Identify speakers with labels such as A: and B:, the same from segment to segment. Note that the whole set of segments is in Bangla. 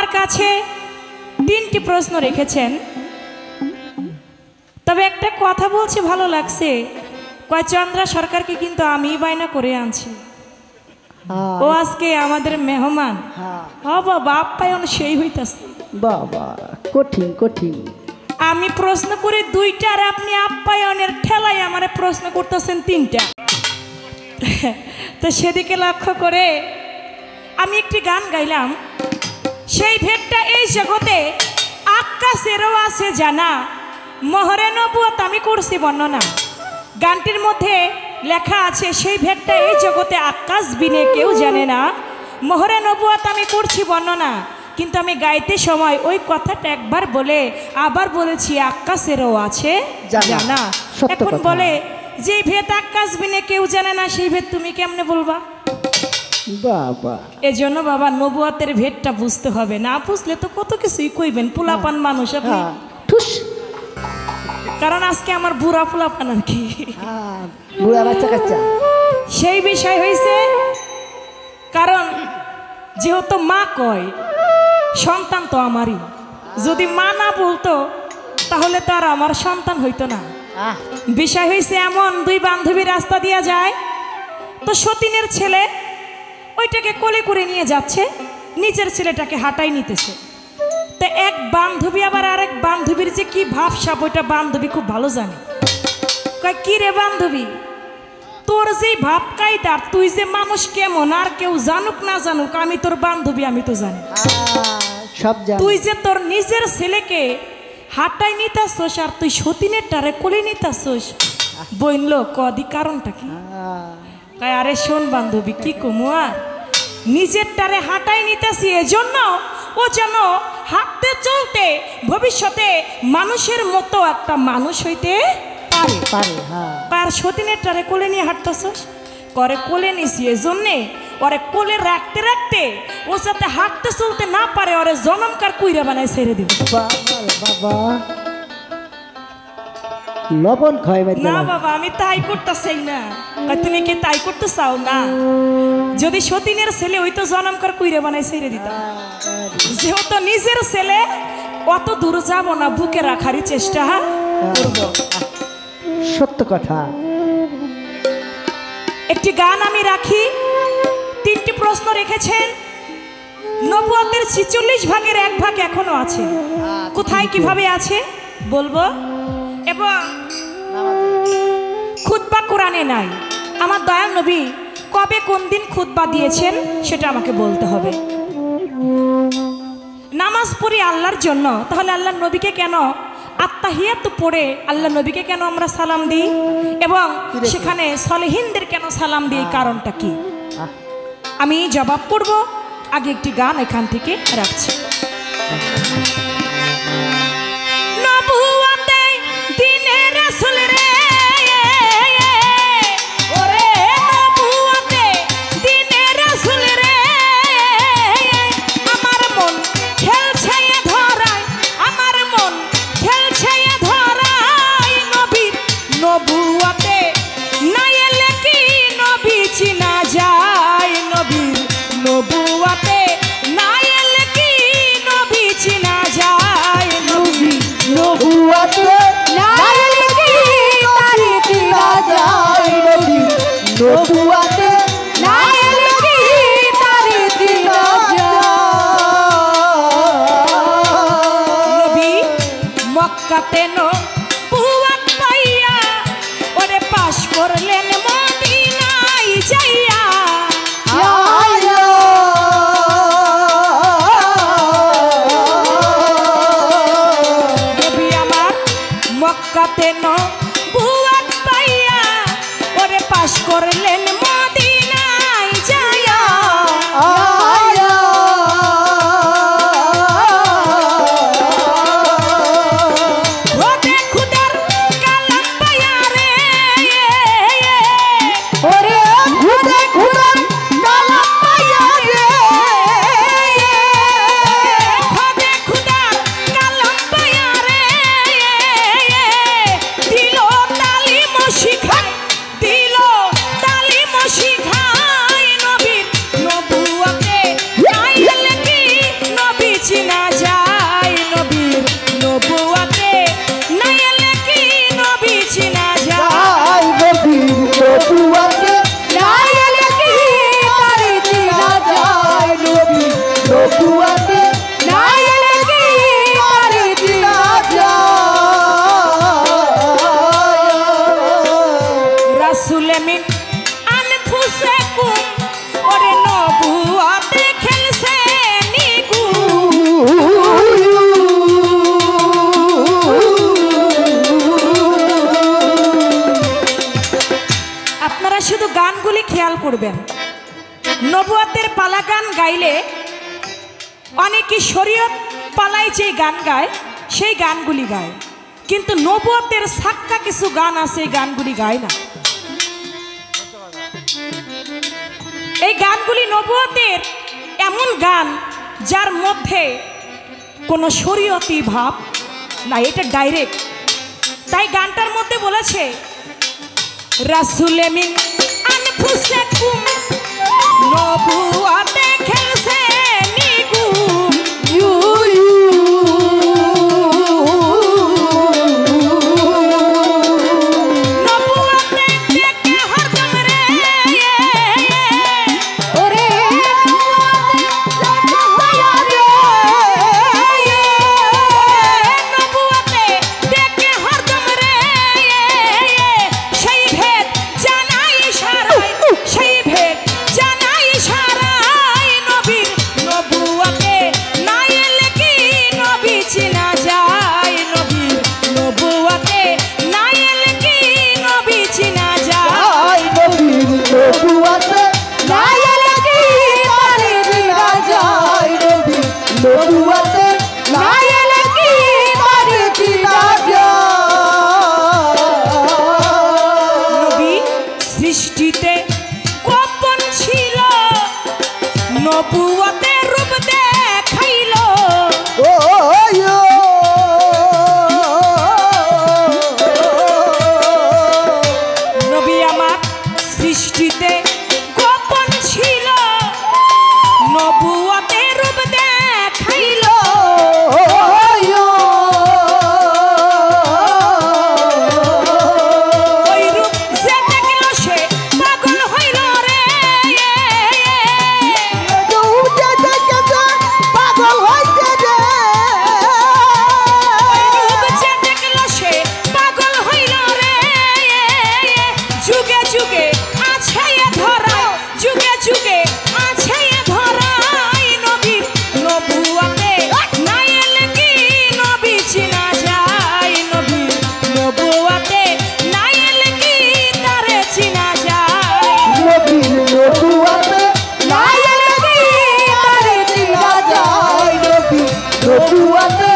A: আমার কাছে 3টি প্রশ্ন রেখেছেন। তবে একটা কথা বলছি, ভালো লাগছে, কয় চন্দ্রা সরকারকে কিন্তু আমি বায়না করে আনছি, ও আজকে আমাদের মেহমান। বাবা আপ্যায়ন সেই হইতাছে
B: বাবা, কঠিন কঠিন।
A: আমি প্রশ্ন করে 2টা আর আপনি আপ্যায়নের ঠেলায় আমারে প্রশ্ন করতেছেন 3টা। তো সেদিকে লক্ষ্য করে আমি একটি গান গাইলাম, সেই ভেদটা এই জগতে আকাশেরও আছে জানা, মোহরে নবুয়ত আমি করছি বর্ণনা। গানটির মধ্যে লেখা আছে সেই ভেদটা এই জগতে আকাশ বিনে কেউ জানে না, মোহরে নবুয়ত আমি করছি বর্ণনা। কিন্তু আমি গাইতে সময় ওই কথাটা একবার বলে আবার বলেছি আকাশেরও আছে জানা। এখন বলে যে ভেদ আকাশ বিনে কেউ জানে না, সেই ভেদ তুমি কেমনে বলবা?
B: বাবা,
A: এজন্য বাবা নবুয়তের ভেদটা বুঝতে হবে, না বুঝলে তো কত কিছুই কইবেন। পোলাপান মানুষ আপনি, কারণ আজকে আমার বুড়া পোলাপান আর কি,
B: বুড়া বাচ্চা কাচ্চা
A: সেই বিষয় হয়েছে। কারণ যেহেতু মা কয় সন্তান তো আমারই, যদি মা না বলতো তাহলে তো আর আমার সন্তান হইতো না। বিষয় হয়েছে এমন, 2 বান্ধবী রাস্তা দিয়া যায়, তো সতীনের ছেলে ওইটাকে কোলে করে নিয়ে যাচ্ছে, নিচের ছেলেটাকে হাঁটাই নিতেছে। তো এক বান্ধবী আবার আরেক বান্ধবীর যে কি ভাবসাব ওইটা বান্ধবী খুব ভালো জানে। কয় কি রে বান্ধবী, তোর যে ভাব কায়দার, তুই যে মানুষ কেমন আর কেউ জানুক না জানুক, আমি তোর বান্ধবী, আমি তো জানি
B: সব জানি।
A: তুই যে তোর নিজের ছেলেকে হাঁটাই নিতাছস আর তুই সতীনের টারে কোলে নিতাছস, বইনল কদি কারণটা কি? কয় আরে শোন বান্ধবী, কি কমু আর, নিজের টারে হাঁটাই নিতেছি এজন্য ও যেন হাঁটতে চলতে ভবিষ্যতে মানুষের মতো একটা মানুষ হইতে পারে। আর সতীনের টারে কোলে নিয়ে হাঁটতেছস, করে কোলে নিছি এজন্যে ওরে কোলে রাখতে রাখতে ও যাতে হাঁটতে চলতে না পারে, ওরে জনমকার কুইরা বানায় ছেড়ে দিব।
B: বাবা লবণ খাই
A: না বাবা, আমি তাই করতেছি না। তুমি কি তাই করতে চাও না? যদি সতীনের ছেলে হইতো জনমকার কুইরা বানায় ছেড়ে দিতাম। যেহেতু নিজের ছেলে, অত দূর যাব না, বুকে রাখারই চেষ্টা করব।
B: সত্য কথা।
A: একটি গান আমি রাখি, 3টি প্রশ্ন রেখেছেন। নবুয়তের 46 ভাগের 1 ভাগ এখনো আছে, কোথায় কিভাবে আছে বলবো। এবং খুতবা কোরআনে নাই। আমার দয়াল নবী কবে কোন দিন খুতবা দিয়েছেন সেটা আমাকে বলতে হবে। নামাজ পড়ি আল্লাহর জন্য, তাহলে আল্লাহর নবীকে কেন আত্তাহিয়াতু পড়ে আল্লাহ নবীকে কেন আমরা সালাম দিই, এবং সেখানে সলেহিনদের কেন সালাম দিই, কারণটা কি? আমি জবাব করব। আগে একটি গান এখান থেকে রাখছি। নবুয়তে দিনে রাসূল রে, ওরে নবুয়তে দিনে রাসূল রে, আমার মন খেলছে ধরায়, আমার মন খেলছে ধরায়, নবীর নবুয়তে না এলে কি নবী চিনা যায়, নবীর নবুয়তে না এলে কি নবী চিনা যায়, নবীর
B: নবুয়তে না এলে কি তারে চিনা যায়, নবুয়তে না এলে কি তারে চিনা যায়।
A: নবী মক্কাতে নবুয়ত পাইয়া ওরে পাশ করলেন মদিনায় যাইয়া, নবী আমার মক্কাতে নবুয়ত পাইয়া ওরে পাশ করলেন মদিনায় যাইয়া। খোদে খুদার কালাম পাইয়া রে,
B: ওরে খুদে খুদার কালাম পাইয়া রে,
A: খোদে খুদার কালাম পাইয়া রে,
B: নবুয়াতে না এলে কি তারে চিনা যায়
A: রাসূল মিন আনফুসাকুম ওরে নবুয়াতে খেলছে নিগু আপনারা শুধু গানগুলি খেয়াল করবেন নবুয়াতের পালা গান গাইলে অনেকে শরীয়ত পালায় যে গান গায় সেই গানগুলি গায়, কিন্তু নবুয়াতের সাক্কা কিছু গান আছে এই গানগুলি গায় না। এই গানগুলি নবুয়াতের এমন গান যার মধ্যে কোনো শরীয়তি ভাব না, এটা ডাইরেক্ট। তাই গানটার মধ্যে বলেছে রাসূল মিন আনফুসাকুম নবুয়াতে খেলছে নিগুম নবুয়াতে দেখে হরদম রে
B: ওরে
A: নবুয়াতে দেখে হরদম রে সেই ভেদ জানাই ইশারায় সেই ভেদ জানাই ইশারায় নবীর নবুয়াতে না এলে কি নবী চিনা যায় নবীর নবুয়াতে না এলে কি নবী চিনা যায়
B: আই নবীর নবুয়াতে না এলে কি তারে চিনা যায় নবীর নবুয়াতে না এলে কি তারে চিনা যায়
A: নবী সৃষ্টিতে গোপন ছিল নবুয়াতে রূপ দেখাইল
B: ও
A: নবী আমার সৃষ্টিতে গোপন ছিল নবুয়াতে রূপ দেখাইল ওই রূপ যে দেখল সে পাগল হইল রে
B: পাগল হইতে রে
A: রূপ যে দেখল সে পাগল হইল রে যুগে যুগে আছে এ ধরায় যুগে যুগে আছে এ ধরায় নবীর নবুয়াতে না এলে কি নবী চিনা যায় নবীর নবুয়াতে না এলে কি তারে চিনা যায়
B: নবীর নবুয়াতে না এলে কি তারে চিনা যায় নবীর নবুয়াতে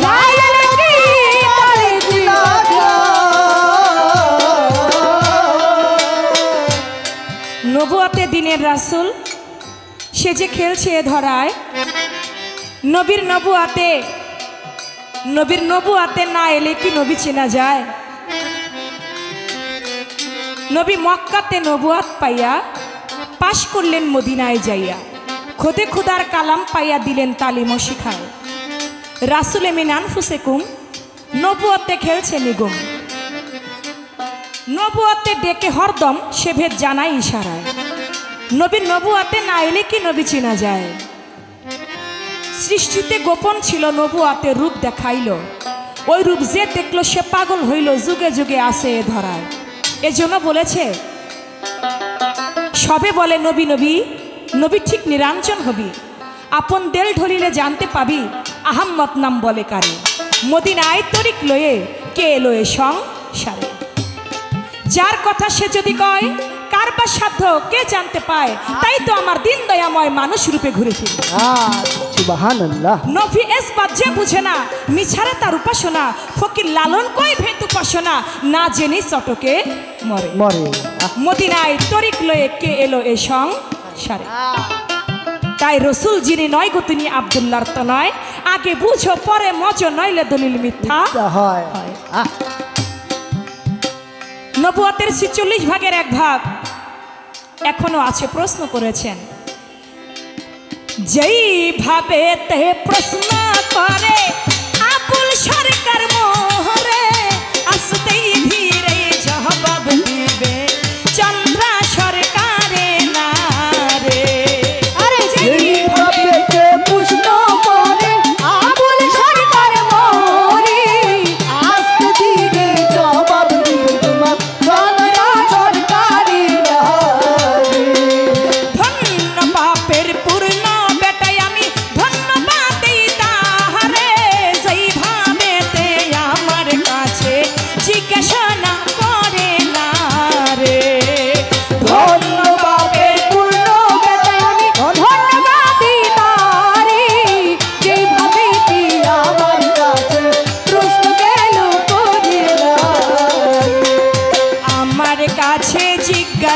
B: না এলে কি তারে চিনা যায়
A: নবুয়াতে দিনের রাসূল সে যে খেলছে এ ধরায় নবীর নবুয়াতে না এলে কি নবী চেনা যায় নবী মক্কাতে নবুয়াত পাইয়া পাশ করলেন মদিনায় যাইয়া খোদে খুদার কালাম পাইয়া দিলেন তালিম ও শিখায় রাসূল মিন আনফুসাকুম নবুয়াতে খেলছে নিগুম নবুয়াতে ডেকে হরদম সে ভেদ জানাই ইশারায় নবীর নবুয়াতে না এলে কি নবী চিনা যায় সৃষ্টিতে গোপন ছিল নবুয়াতে রূপ দেখাইল ওই রূপ যে দেখলো সে পাগল হইল যুগে যুগে আসে এ ধরায় এজন্য বলেছে সবে বলে নবী নবী নবী ঠিক নিরঞ্জন হবি আপন দেল ঢলিলে জানতে পাবি আহাম্মদ নাম বলে কারে মদিনায় তরিক লয়ে কে এলো এ সংসারে যার কথা সে যদি কয় কার বা সাধ্য কে জানতে পায় তাই তো আমার দিন দয়াময় মানুষ রূপে ঘুরে ফিরে
B: সুবহানাল্লাহ
A: নফি এসবাত যে বুঝে না মিছারে তার উপাসনা ফকির লালন কই ভেদ উপাসনা না জেনে চটকে মরে
B: মরে
A: মদিনায় তরিক লয়ে কে এলো এ সংসারে তাই রসুল যিনি নয় গো তিনি আব্দুল্লাহর তো নয় আগে বুঝো পরে মজ নইলে দলিল মিথ্যা
B: হয়
A: নবুয়াতের ৪৬ ভাগের এক ভাগ এখনো আছে প্রশ্ন করেছেন যেই ভাবে তে প্রশ্ন করে আবুল সরকার মোহরে আসতেই ধীরে জবাব দিবে চন্দ্রা সরকারে না রে
B: আরে যেই ভাবে তে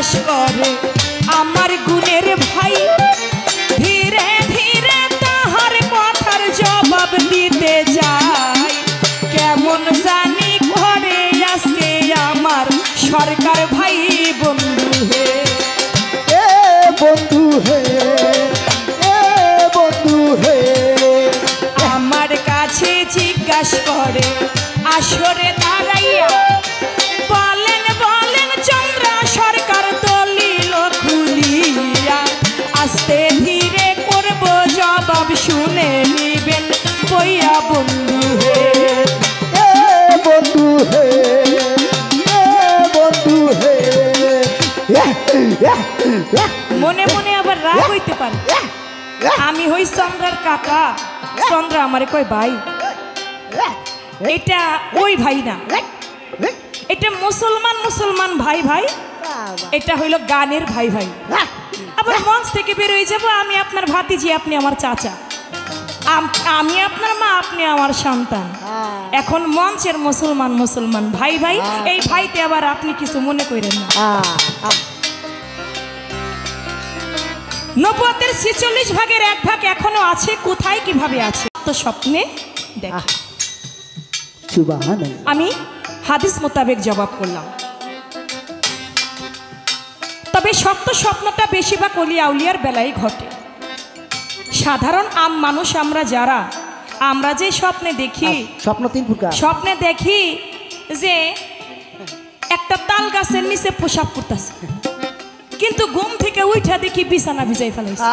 A: জিজ্ঞাসা করে আমার গুণের ভাই, ধীরে ধীরে তাহার কথার জবাব দিতে যায়। কেমন জানি করে আজকে আমার সরকার ভাই বন্ধু হে,
B: এ বন্ধু হে, এ বন্ধু হে।
A: আমার কাছে জিজ্ঞাসা করে আসরে দাঁড়াইয়া, বলেন বলেন চন্দ্রা সরকার দলিল খুলিয়া, আস্তে ধীরে করব জবাব শুনে নিবেন বইয়া বন্ধু হে,
B: এ বন্ধু হে, এ বন্ধু হে।
A: মনে মনে আবার রাগ হইতে পারে। আমি হই চন্দ্রার কাকা, চন্দ্রা আমারে কয় ভাই। এটা ওই ভাই না, এটা মুসলমান মুসলমান ভাই ভাই, এটা হইল গানের ভাই ভাই। আবার মঞ্চ থেকে বের হয়ে যাবো, আমি আপনার ভাতিজি, আপনি আমার চাচা, আমি আপনার মা, আপনি আমার সন্তান। এখন মঞ্চের মুসলমান মুসলমান ভাই ভাই, এই ভাইতে আবার আপনি কিছু মনে করেন না। নবুয়তের ৪৬ ভাগের ১ ভাগ এখনো আছে, কোথায় কিভাবে আছে তো স্বপ্নে দেখ। আমি হাদিস মোতাবেক জবাব করলাম। তবে সত্য স্বপ্নটা বেশিরভাগ ওলিয়া আউলিয়ার বেলায় ঘটে। সাধারণ আম মানুষ আমরা যারা, আমরা যে স্বপ্নে দেখি,
B: স্বপ্ন ৩ প্রকার।
A: স্বপ্নে দেখি যে একটা তাল গাছের নিচে পোশাক করতেছে, কিন্তু ঘুম থেকে উঠা দেখি বিছানা ভিজাই ফেলাইছে।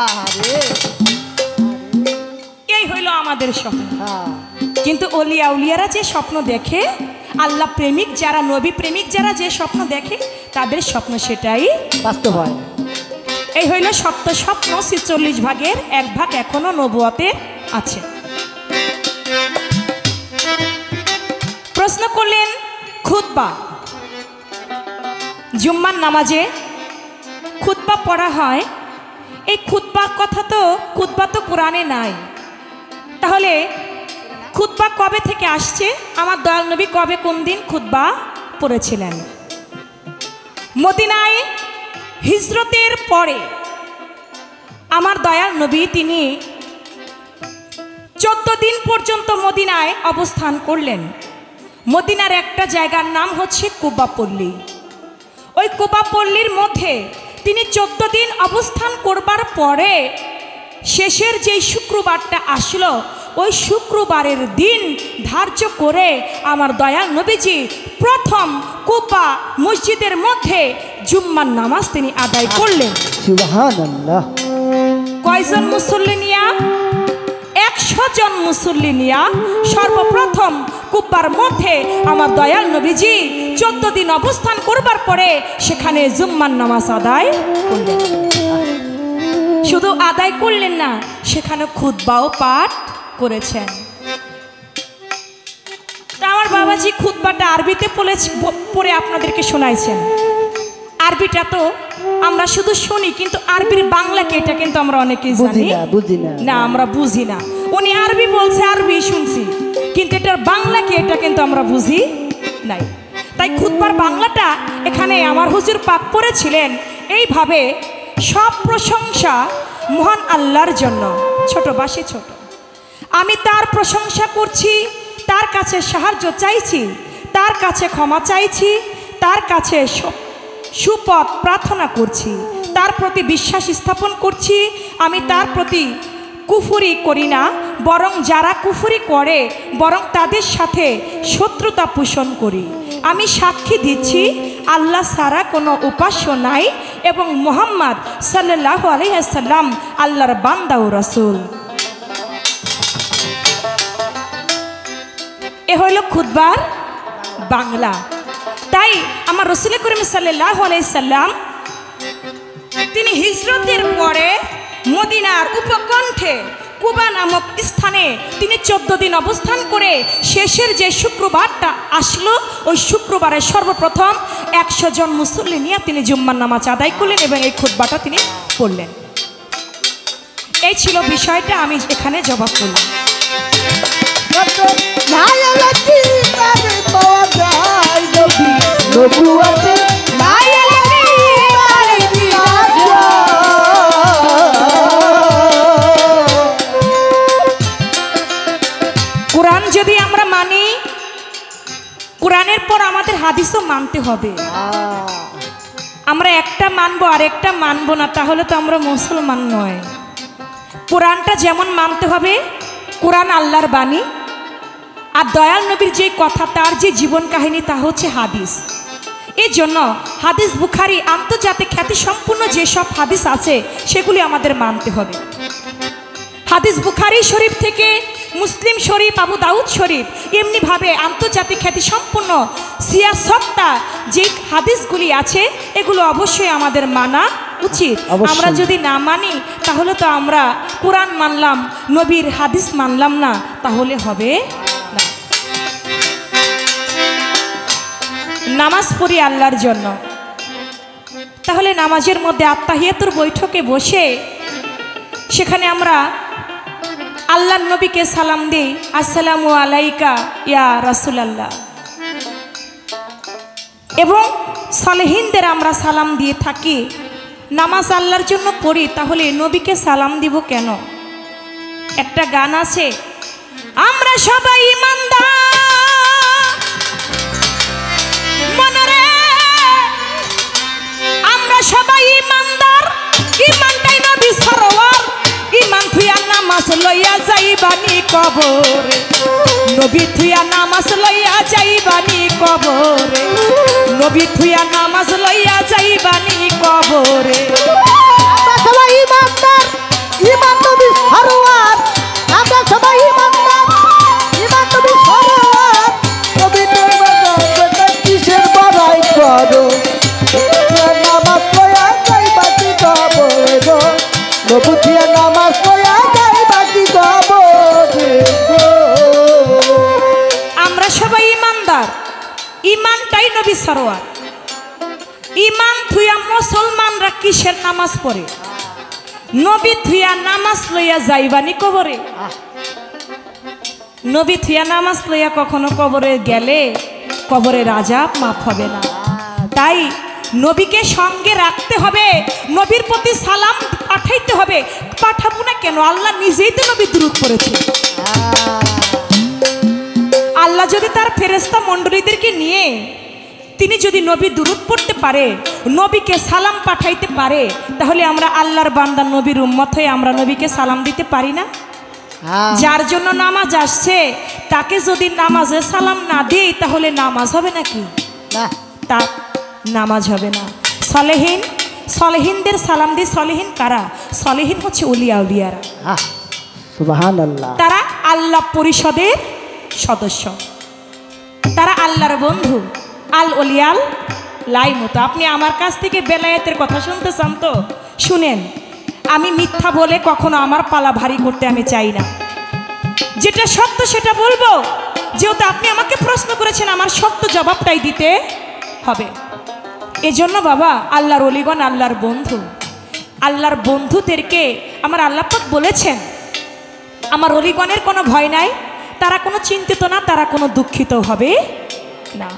A: এই হইল আমাদের স্বপ্ন। কিন্তু ওলিয়া উলিয়ারা যে স্বপ্ন দেখে, আল্লাহ প্রেমিক যারা, নবী প্রেমিক যারা যে স্বপ্ন দেখে, তাদের স্বপ্ন সেটাই
B: বাস্তব হয়।
A: এই হইল সত্য স্বপ্ন। ৪৬ ভাগের ১ ভাগ এখনো নবুয়তে আছে। প্রশ্ন করলেন খুতবা, জুম্মার নামাজে খুতবা পড়া হয়, এই খুতবার কথা তো, খুতবা তো কোরআনে নাই, তাহলে খুতবা কবে থেকে আসছে? আমার দয়াল নবী কবে কোন দিন খুতবা পড়েছিলেন? মদিনায় হিজরতের পরে আমার দয়াল নবী তিনি 14 দিন পর্যন্ত মদিনায় অবস্থান করলেন। মদিনার একটা জায়গার নাম হচ্ছে কুবা পল্লী। ওই কুবা পল্লীর মধ্যে তিনি 14 দিন অবস্থান করবার পরে শেষের যেই শুক্রবারটা আসলো, ওই শুক্রবারের দিন ধার্য করে আমার দয়াল নবীজি প্রথম কুবা মসজিদের মধ্যে জুম্মার নামাজ তিনি আদায় করলেন।
B: সুবহানাল্লাহ।
A: কয়জন মুসল্লি নিয়া? 100 জন মুসল্লি নিয়া সর্বপ্রথম কুবার মধ্যে আমার দয়াল নবীজি 14 দিন অবস্থান করবার পরে সেখানে জুম্মার নামাজ আদায় করলেন। শুধু আদায় করলেন না, সেখানে খুতবাও পাঠ করেছেন। আমার বাবাজি খুতবাটা আরবিতে পড়ে আপনাদেরকে শোনাইছেন। আরবিটা তো আমরা শুধু শুনি, কিন্তু আরবির বাংলাকে এটা কিন্তু আমরা অনেকেই জানি না, আমরা বুঝি না। উনি আরবি বলছে, আরবি শুনছি, কিন্তু এটার বাংলাকে এটা কিন্তু আমরা বুঝি নাই। তাই খুতবার বাংলাটা এখানে আমার হুজুর পাক পড়েছিলেন এইভাবে, সব প্রশংসা মহান আল্লাহর জন্য, ছোট বাসি ছোট, আমি তার প্রশংসা করছি, তার কাছে সাহায্য চাইছি, তার কাছে ক্ষমা চাইছি, তার কাছে সুপথ প্রার্থনা করছি, তার প্রতি বিশ্বাস স্থাপন করছি। আমি তার প্রতি কুফরি করি না, বরং যারা কুফরি করে বরং তাদের সাথে শত্রুতা পোষণ করি। আমি সাক্ষী দিচ্ছি আল্লাহ ছাড়া কোনো উপাস্য নাই এবং মুহাম্মদ সাল্লাল্লাহু আলাইহি ওয়াসাল্লাম আল্লাহর বান্দা ও রাসূল। এ হইল খুতবার বাংলা। তাই আমার রাসূল করিম সাল্লাল্লাহু আলাইহি সাল্লাম তিনি হিজরতের পরে মদিনার উপকণ্ঠে কুবা নামক স্থানে তিনি 14 দিন অবস্থান করে শেষের যে শুক্রবারটা আসলো, ওই শুক্রবারে সর্বপ্রথম 100 জন মুসল্লি নিয়ে তিনি জুম্মার নামাজ আদায় করলেন এবং এই খুতবাটা তিনি পড়লেন। এই ছিল বিষয়টা, আমি এখানে জবাব করলাম।
B: নবুয়তে
A: কোরআন যদি আমরা মানি, কোরআনের পর আমাদের হাদিসও মানতে হবে। আমরা একটা মানবো আর একটা মানবো না, তাহলে তো আমরা মুসলমান নয়। কোরআনটা যেমন মানতে হবে, কোরআন আল্লাহর বাণী, আর দয়াল নবীর যে কথা, তার যে জীবন কাহিনী, তা হচ্ছে হাদিস। এই জন্য হাদিস বুখারী আন্তর্জাতিক খ্যাতি সম্পূর্ণ যেসব হাদিস আছে সেগুলি আমাদের মানতে হবে। হাদিস বুখারী শরীফ থেকে মুসলিম শরীফ, আবু দাউদ শরীফ, এমনিভাবে আন্তর্জাতিক খ্যাতি সম্পূর্ণ সিয়াসত্তা যে হাদিসগুলি আছে এগুলো অবশ্যই আমাদের মানা উচিত। আমরা যদি না মানি তাহলে তো আমরা কোরআন মানলাম, নবীর হাদিস মানলাম না, তাহলে হবে না। নামাজ পড়ি আল্লাহর জন্য, তাহলে নামাজের মধ্যে আত্তাহিয়াতুর বৈঠকে বসে সেখানে আমরা আল্লাহর নবীকে সালাম দিই, আসসালামু আলাইকা ইয়া রাসূলুল্লাহ, এবং সালেহিনদের আমরা সালাম দিয়ে থাকি। নামাজ আল্লাহর জন্য পড়ি, তাহলে নবীকে সালাম দিব কেন? একটা গান আছে, আমরা সবাই ইমানদার মনরে, আমরা সবাই ইমানদার, ইমানটাই নবী সরওয়ার, ইমান থুইয়া নামাজ লইয়া যাইবানি কবরে, নবী থুইয়া নামাজ লইয়া যাইবানি কবরে, নবী থুইয়া নামাজ লইয়া যাইবানি কবরে।
B: আমরা সবাই ইমানদার, ইমান নবী সরওয়ার, আমরা সবাই ইমানদার, ইমান নবী সরওয়ার, নবী তোমার কিসের বড়াই করো, নামাজ পড়া যাইবানি কবরে গো, নবী থুইয়া নামাজ পড়া যাইবানি কবরে গো।
A: আমরা সবাই ইমানদার, ইমানটাই নবী সরওয়ার, ইমান থুইয়া মুসলমানরা কিসের নামাজ পড়ে, নবী থুইয়া নামাজ লইয়া যাইবানি কবরে। নবী থুইয়া নামাজ লইয়া কখনো কবরে গেলে কবরের আযাব মাফ হবে না। তাই নবীকে সঙ্গে রাখতে হবে, নবীর প্রতি সালাম পাঠাইতে হবে। পাঠাবো না কেন? আল্লাহ নিজেই তো নবী দুরূদ পড়েছে। আল্লাহ যদি তার ফেরেশতা মণ্ডলীদেরকে নিয়ে তিনি যদি নবী দুরূদ পড়তে পারে, নবীকে সালাম পাঠাইতে পারে, তাহলে আমরা আল্লাহর বান্দা নবীর উম্মত হয়ে আমরা নবীকে সালাম দিতে পারি না? যার জন্য নামাজ আসছে তাকে যদি নামাজে সালাম না দিই তাহলে নামাজ হবে নাকি?
B: না,
A: তা নামাজ হবে না। সলেহীন, সলেহীনদের সালাম দিই। সলেহীন কারা? সলেহীন হচ্ছে উলিয়া উলিয়ারা,
B: সুবহানাল্লাহ।
A: তারা আল্লাহ পরিষদের সদস্য, তারা আল্লাহর বন্ধু, আল ওলিয়াল লাই মতো। আপনি আমার কাছ থেকে বেলায়েতের কথা শুনতে চান তো শুনেন, আমি মিথ্যা বলে কখনো আমার পালা ভারী করতে আমি চাই না। যেটা সত্য সেটা বলবো, যেহেতু আপনি আমাকে প্রশ্ন করেছেন আমার সত্য জবাবটাই দিতে হবে। এজন্য বাবা, আল্লাহর ওলিগণ আল্লাহর বন্ধু, আল্লাহর বন্ধুদেরকে আমার আল্লাহ পাক বলেছেন আমার ওলিগণের কোনো ভয় নাই, তারা কোনো চিন্তিত না, তারা কোনো দুঃখিত হবে না।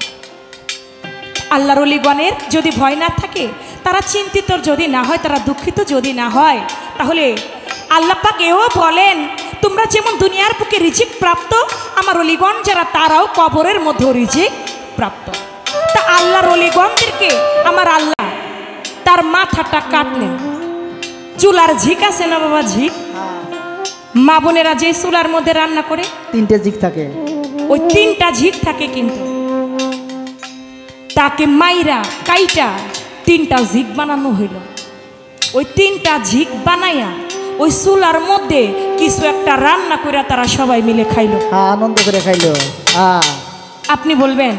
A: আল্লাহর ওলিগণের যদি ভয় না থাকে, তারা চিন্তিত যদি না হয়, তারা দুঃখিত যদি না হয়, তাহলে আল্লাহ পাক এও বলেন তোমরা যেমন দুনিয়ার বুকে রিজিক প্রাপ্ত, আমার ওলিগণ যারা তারাও কবরের মধ্যে রিজিক প্রাপ্ত। তা আল্লাহর ওলিগণদেরকে আমার আল্লাহ তার মাথাটা কাটলেন। চুলার ঝিক আছে না বাবা, ঝিক, মা বোনেরা যে চুলার মধ্যে রান্না করে
B: তিনটে ঝিক থাকে,
A: ওই তিনটা ঝিক থাকে, কিন্তু তাকে মাইরা কাইটা তিনটা ঝিক বানানো হইল। ওই তিনটা ঝিক বানাইয়া ওই চুলার মধ্যে কিছু একটা রান্না করে তারা সবাই মিলে খাইল,
B: আনন্দ করে খাইল।
A: আপনি বলবেন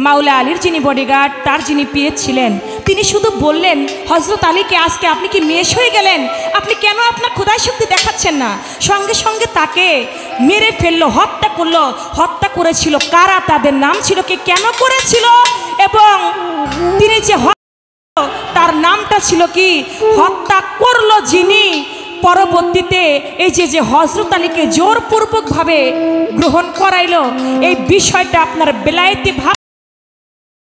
A: মাওলা আলীর যিনি বডিগার্ড, তার যিনি পিএস ছিলেন, তিনি শুধু বললেন হযরত আলীকে আজকে আপনি কি মেষ হয়ে গেলেন, আপনি কেন আপনার খোদাই শক্তি দেখাচ্ছেন না? সঙ্গে সঙ্গে তাকে মেরে ফেললো, হত্যা করলো। হত্যা করেছিল কারা? তাদের নাম ছিল কি, কেন করেছিল, এবং তিনি যে তার নামটা ছিল কি? হত্যা করলো যিনি, পরবর্তীতে এই যে হযরত আলীকে জোরপূর্বকভাবে গ্রহণ করাইলো, এই বিষয়টা আপনার বেলায়েতি ভাব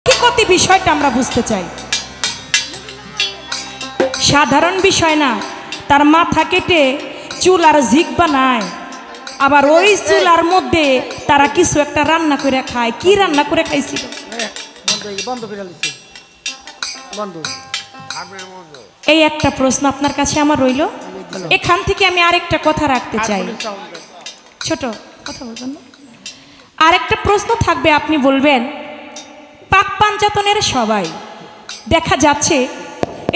A: হাকিকতি বিষয়টা আমরা বুঝতে চাই। সাধারণ বিষয় না। তার মাথা কেটে চুল আর ঝিক বানায়, আবার ওই চুলার মধ্যে তারা কিছু একটা রান্না করে খায়। কি রান্না করে খাইছিল? এই একটা প্রশ্ন আপনার কাছে আমার রইল। এখান থেকে আমি আরেকটা কথা রাখতে চাই, ছোট কথা বলবেন না। আরেকটা প্রশ্ন থাকবে, আপনি বলবেন পাক পাঞ্জাতনের সবাই দেখা যাচ্ছে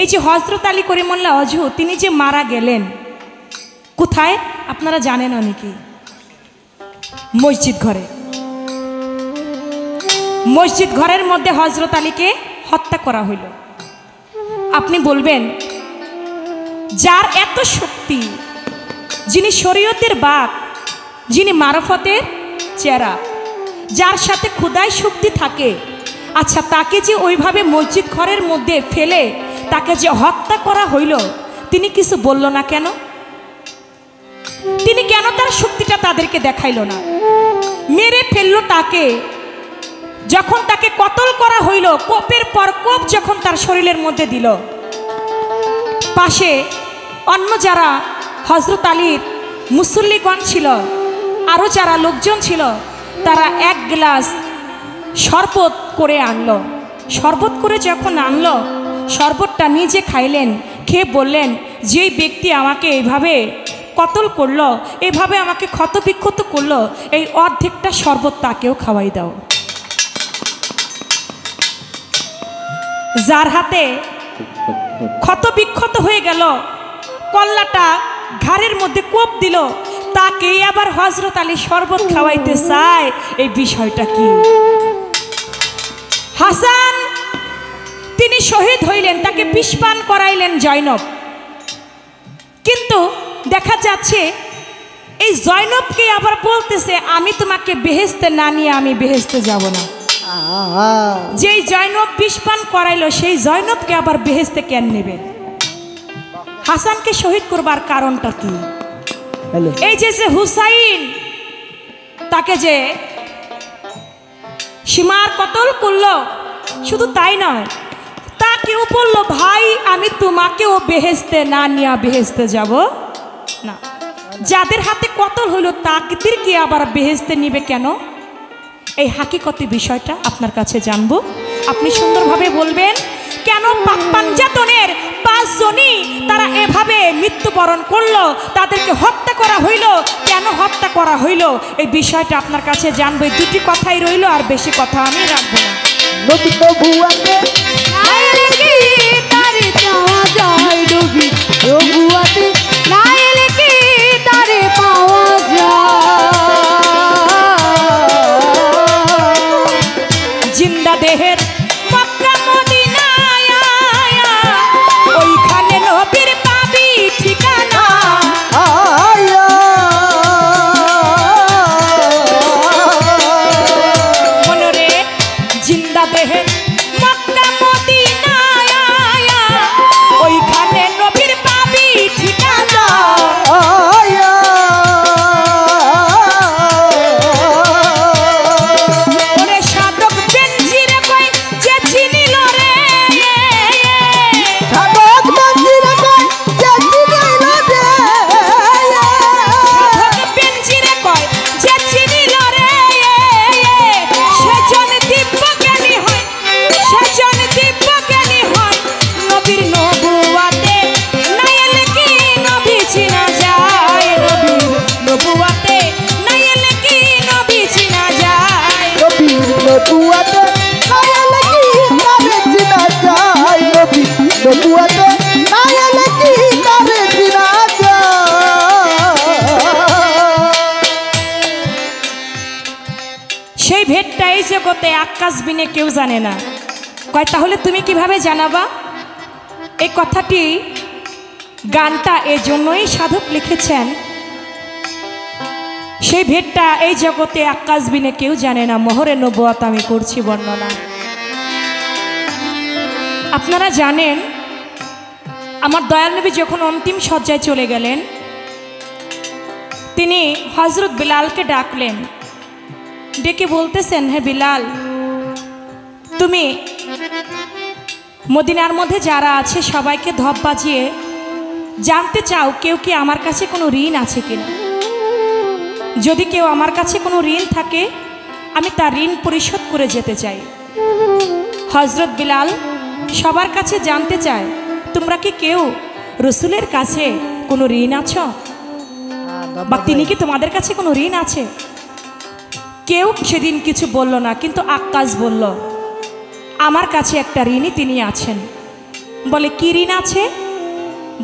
A: এই যে হযরত আলী করিমুল্লাহ ওয়াজহু তিনি যে মারা গেলেন কোথায় আপনারা জানেন অনেকে? মসজিদ ঘরে। মসজিদ ঘরের মধ্যে হযরত আলীকে হত্যা করা হইল। আপনি বলবেন যার এত শক্তি, যিনি শরীয়তের বাপ, যিনি মারফতের চেহারা, যার সাথে খোদাই শক্তি থাকে, আচ্ছা তাকে যে ওইভাবে মসজিদ ঘরের মধ্যে ফেলে তাকে যে হত্যা করা হইল, তিনি কিছু বলল না কেন? তিনি কেন তার শক্তিটা তাদেরকে দেখাইল না? মেরে ফেললো তাকে। যখন তাকে কতল করা হইল, কোপের পর কোপ যখন তার শরীরের মধ্যে দিল, পাশে অন্য যারা হযরত আলীর মুসল্লিগণ ছিল, আরও যারা লোকজন ছিল, তারা এক গ্লাস শরবত করে আনলো। শরবত করে যখন আনলো, শরবতটা নিজে খাইলেন, খেয়ে বললেন যেই ব্যক্তি আমাকে এইভাবে কতল করলো, এইভাবে আমাকে ক্ষতবিক্ষত করলো, এই অর্ধেকটা শরবত তাকেও খাওয়াই দাও। যার হাতে ক্ষতবিক্ষত হয়ে গেল, কল্লাটা ঘাড়ের মধ্যে কোপ দিল, তাকেই আবার হযরত আলী শরবত খাওয়াইতে চায়। এই বিষয়টা কি? হাসান তিনি শহীদ হইলেন, তাকে বিষপান করাইলেন জয়নব। কিন্তু দেখা যাচ্ছে এই জয়নবকে আবার বলতেছে আমি তোমাকে বেহেশতে না নিয়ে আমি বেহেশতে যাব না। যেই জয়নব বিষপান করাইলো সেই জয়নবকে আবার বেহেশতে কেন নেবে? হাসানকে শহীদ করবার কারণটা কি? এই যে হুসাইন তাকে যে সীমার কতল করলো, শুধু তাই নয়, তাকেও বললো ভাই আমি তোমাকেও বেহেশতে না নিয়ে বেহেশতে যাব না। যাদের হাতে কতল হইল তাদেরকে আবার বেহেশতে নিবে কেন? এই হাকিকতি বিষয়টা আপনার কাছে জানবো। আপনি সুন্দরভাবে বলবেন কেন পাক পাঞ্জাতনের 5 জনই তারা এভাবে মৃত্যুবরণ করলো, তাদেরকে হত্যা করা হইল, কেন হত্যা করা হইল, এই বিষয়টা আপনার কাছে জানবো। এই দুটি কথাই রইল, আর বেশি কথা আমি রাখবো না। জিন্দা দেহের মক্কা মদিনায় ওইখানে নবীর পাবি ঠিকানা। মনরে জিন্দা দেহের মক্কা মদিনায় ওইখানে নবীর পাবি ঠিকানা। সেই ভেদটা এই জগতে আকাশ বিনে কেউ জানে না। কয় তাহলে তুমি কিভাবে জানাবা? এই কথাটি গানটা এজন্যই সাধক লিখেছেন, সেই ভেদটা এই জগতে আকাশ বিনে কেউ জানে না। মোহরে নবুয়ত আমি করছি বর্ণনা। আপনারা জানেন আমার দয়াল নবী যখন অন্তিম শয্যায় চলে গেলেন, তিনি হযরত বিলালকে ডাকলেন, ডেকে বলতেছেন হে বিলাল, তুমি মদিনার মধ্যে যারা আছে সবাইকে ধপ বাজিয়ে জানতে চাও কেউ কি আমার কাছে কোনো ঋণ আছে কিনা। যদি কেউ আমার কাছে কোনো ঋণ থাকে আমি তার ঋণ পরিশোধ করে যেতে চাই। হযরত বিলাল সবার কাছে জানতে চায়, তোমরা কি কেউ রসুলের কাছে কোনো ঋণ আছো, বা তিনি কি তোমাদের কাছে কোনো ঋণ আছে? কেউ সেদিন কিছু বলল না, কিন্তু আক্কাস বলল, আমার কাছে একটা ঋণই তিনি আছেন। বলে কি ঋণ আছে?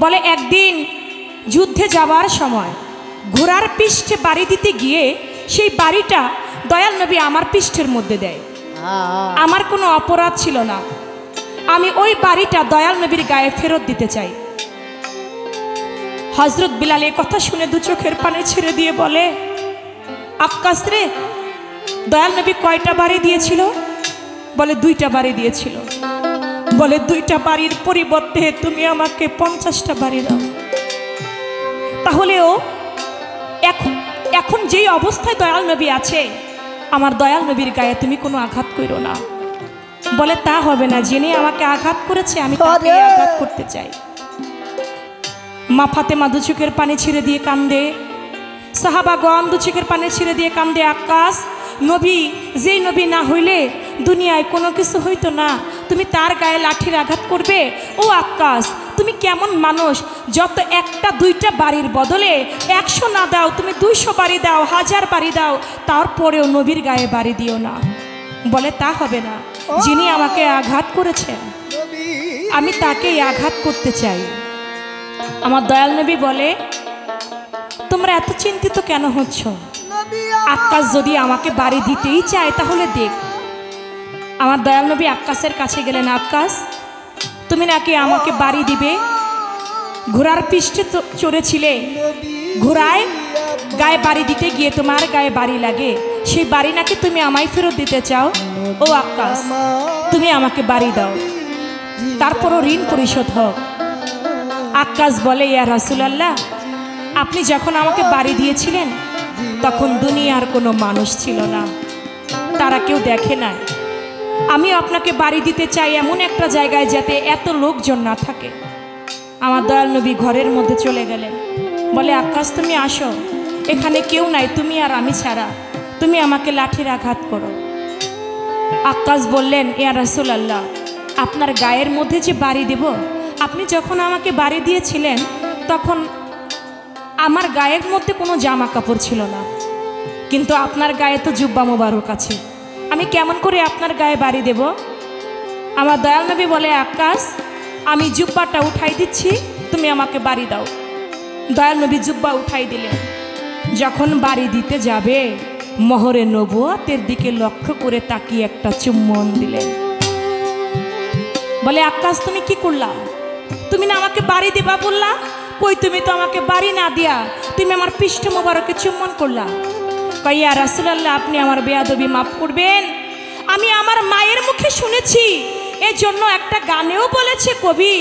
A: বলে একদিন যুদ্ধে যাওয়ার সময় ঘোড়ার পৃষ্ঠে বাড়ি দিতে গিয়ে সেই বাড়িটা দয়াল নবী আমার পৃষ্ঠের মধ্যে দেয়। আমার কোনো অপরাধ ছিল না, আমি ওই বাড়িটা দয়াল নবীর গায়ে ফেরত দিতে চাই। হযরত বিলাল এই কথা শুনে দু চোখের পানি ছেড়ে দিয়ে বলে, আক্কাস রে, দয়াল নবী কয়টা বাড়ি দিয়েছিল? বলে 2টা বাড়ি দিয়েছিল। বলে 2টা বাড়ির পরিবর্তে তুমি আমাকে 50টা বাড়ি দাও। তাহলেও এখন যেই অবস্থায় দয়াল নবী আছে, আমার দয়াল নবীর গায়ে তুমি কোনো আঘাত করো না। বলে তা হবে না, যিনি আমাকে আঘাত করেছে আমি তাকে আঘাত করতে চাই। মা ফাতেমা দু চোখের পানি ছেড়ে দিয়ে কান্দে, সাহাবাগণ দু চোখের পানি ছেড়ে দিয়ে কান্দে। আক্কাস, নবী, যেই নবী না হইলে দুনিয়ায় কোনো কিছু হইতো না, তুমি তার গায়ে লাঠির আঘাত করবে? ও আক্কাস, তুমি কেমন মানুষ? যত 1-2টা বাড়ির বদলে 100 না দাও, তুমি 200 বাড়ি দাও, 1000 বাড়ি দাও, তারপরেও নবীর গায়ে বাড়ি দিও না। বলে তা হবে না, যিনি আমাকে আঘাত করেছেন আমি তাকেই আঘাত করতে চাই। আমার দয়াল নবী বলে, তোমরা এত চিন্তিত কেন হচ্ছ? আক্কাস যদি আমাকে বাড়ি দিতেই চায় তাহলে দেখ। আমার দয়াল নবী আক্কাসের কাছে গেলেন, আক্কাস, তুমি নাকি আমাকে বাড়ি দিবে? ঘোড়ার পৃষ্ঠে চড়েছিলে, ঘোড়ায় গায়ে বাড়ি দিতে গিয়ে তোমার গায়ে বাড়ি লাগে, সেই বাড়ি নাকি তুমি আমায় ফেরত দিতে চাও? ও আক্কাস, তুমি আমাকে বাড়ি দাও, তারপরও ঋণ পরিশোধ হোক। আক্কাস বলে, ইয়া রাসূলুল্লাহ, আপনি যখন আমাকে বাড়ি দিয়েছিলেন তখন দুনিয়ার কোনো মানুষ ছিল না, তারা কেউ দেখে না। আমি আপনাকে বাড়ি দিতে চাই এমন একটা জায়গায় যাতে এত লোকজন না থাকে। আমার দয়াল নবী ঘরের মধ্যে চলে গেলেন। বলে, আক্কাস তুমি আসো, এখানে কেউ নাই, তুমি আর আমি ছাড়া, তুমি আমাকে লাঠির আঘাত করো। আক্কাস বললেন, ইয়া রাসূলুল্লাহ, আপনার গায়ের মধ্যে যে বাড়ি দেব, আপনি যখন আমাকে বাড়ি দিয়েছিলেন তখন আমার গায়ের মধ্যে কোনো জামা কাপড় ছিল না, কিন্তু আপনার গায়ে তো জুব্বা মোবারক আছে, আমি কেমন করে আপনার গায়ে বাড়ি দেব? আমার দয়াল নবী বলে, আক্কাস, আমি জুব্বাটা উঠাই দিচ্ছি, তুমি আমাকে বাড়ি দাও। দয়াল নবী জুব্বা উঠাই দিলেন। যখন বাড়ি দিতে যাবে, মোহরে নবুয়তের দিকে লক্ষ্য করে তাকিয়ে একটা চুম্বন দিলেন। বলে, আক্কাস তুমি কি করলা? তুমি না আমাকে বাড়ি দিবা বললা, কই তুমি তো আমাকে বাড়ি না দিয়া তুমি আমার পৃষ্ঠ মোবারকে চুম্বন করলা। কই, ইয়া রাসূলুল্লাহ, আপনি আমার বেয়াদবি মাফ করবেন, আমি আমার মায়ের মুখে শুনেছি, এই জন্য একটা গানেও বলেছে কবি,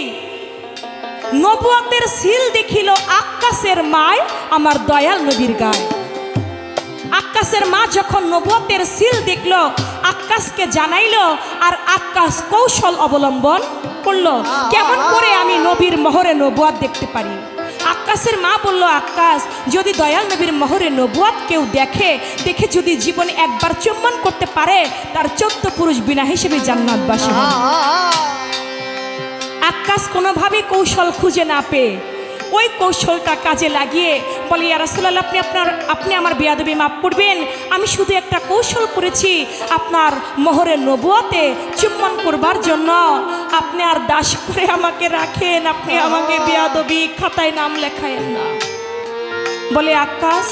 A: নবুয়তের সিল দেখিল আক্কাসের মায় আমার দয়াল নবীর গায়ে। আক্কাসের মা যখন নবুয়তের সিল দেখলো, আক্কাসকে জানাইলো, আর আক্কাস কৌশল অবলম্বন করলো, কেমন করে আমি নবীর মোহরে নবুয়ত দেখতে পারি। আক্কাসের মা বলল, আক্কাস, যদি দয়াল নবীর মোহরে নবুয়ত কেউ দেখে যদি জীবনে একবার চুম্বন করতে পারে, তার 14 পুরুষ বিনা হিসেবে জান্নাতবাসী হবে। আক্কাস কোনোভাবে কৌশল খুঁজে না পেয়ে ওই কৌশলটা কাজে লাগিয়ে বলে, ইয়া রাসূলুল্লাহ, আপনি আমার বেয়াদবি মাফ করবেন, আমি শুধু একটা কৌশল করেছি, আপনার মোহরে নবুয়তে চুম্বন করবার জন্য আপনি আর দাস করে আমাকে রাখেন, আপনি আমাকে বেয়াদবি খাতায় নাম লেখায়েন না। বলে, আক্কাস,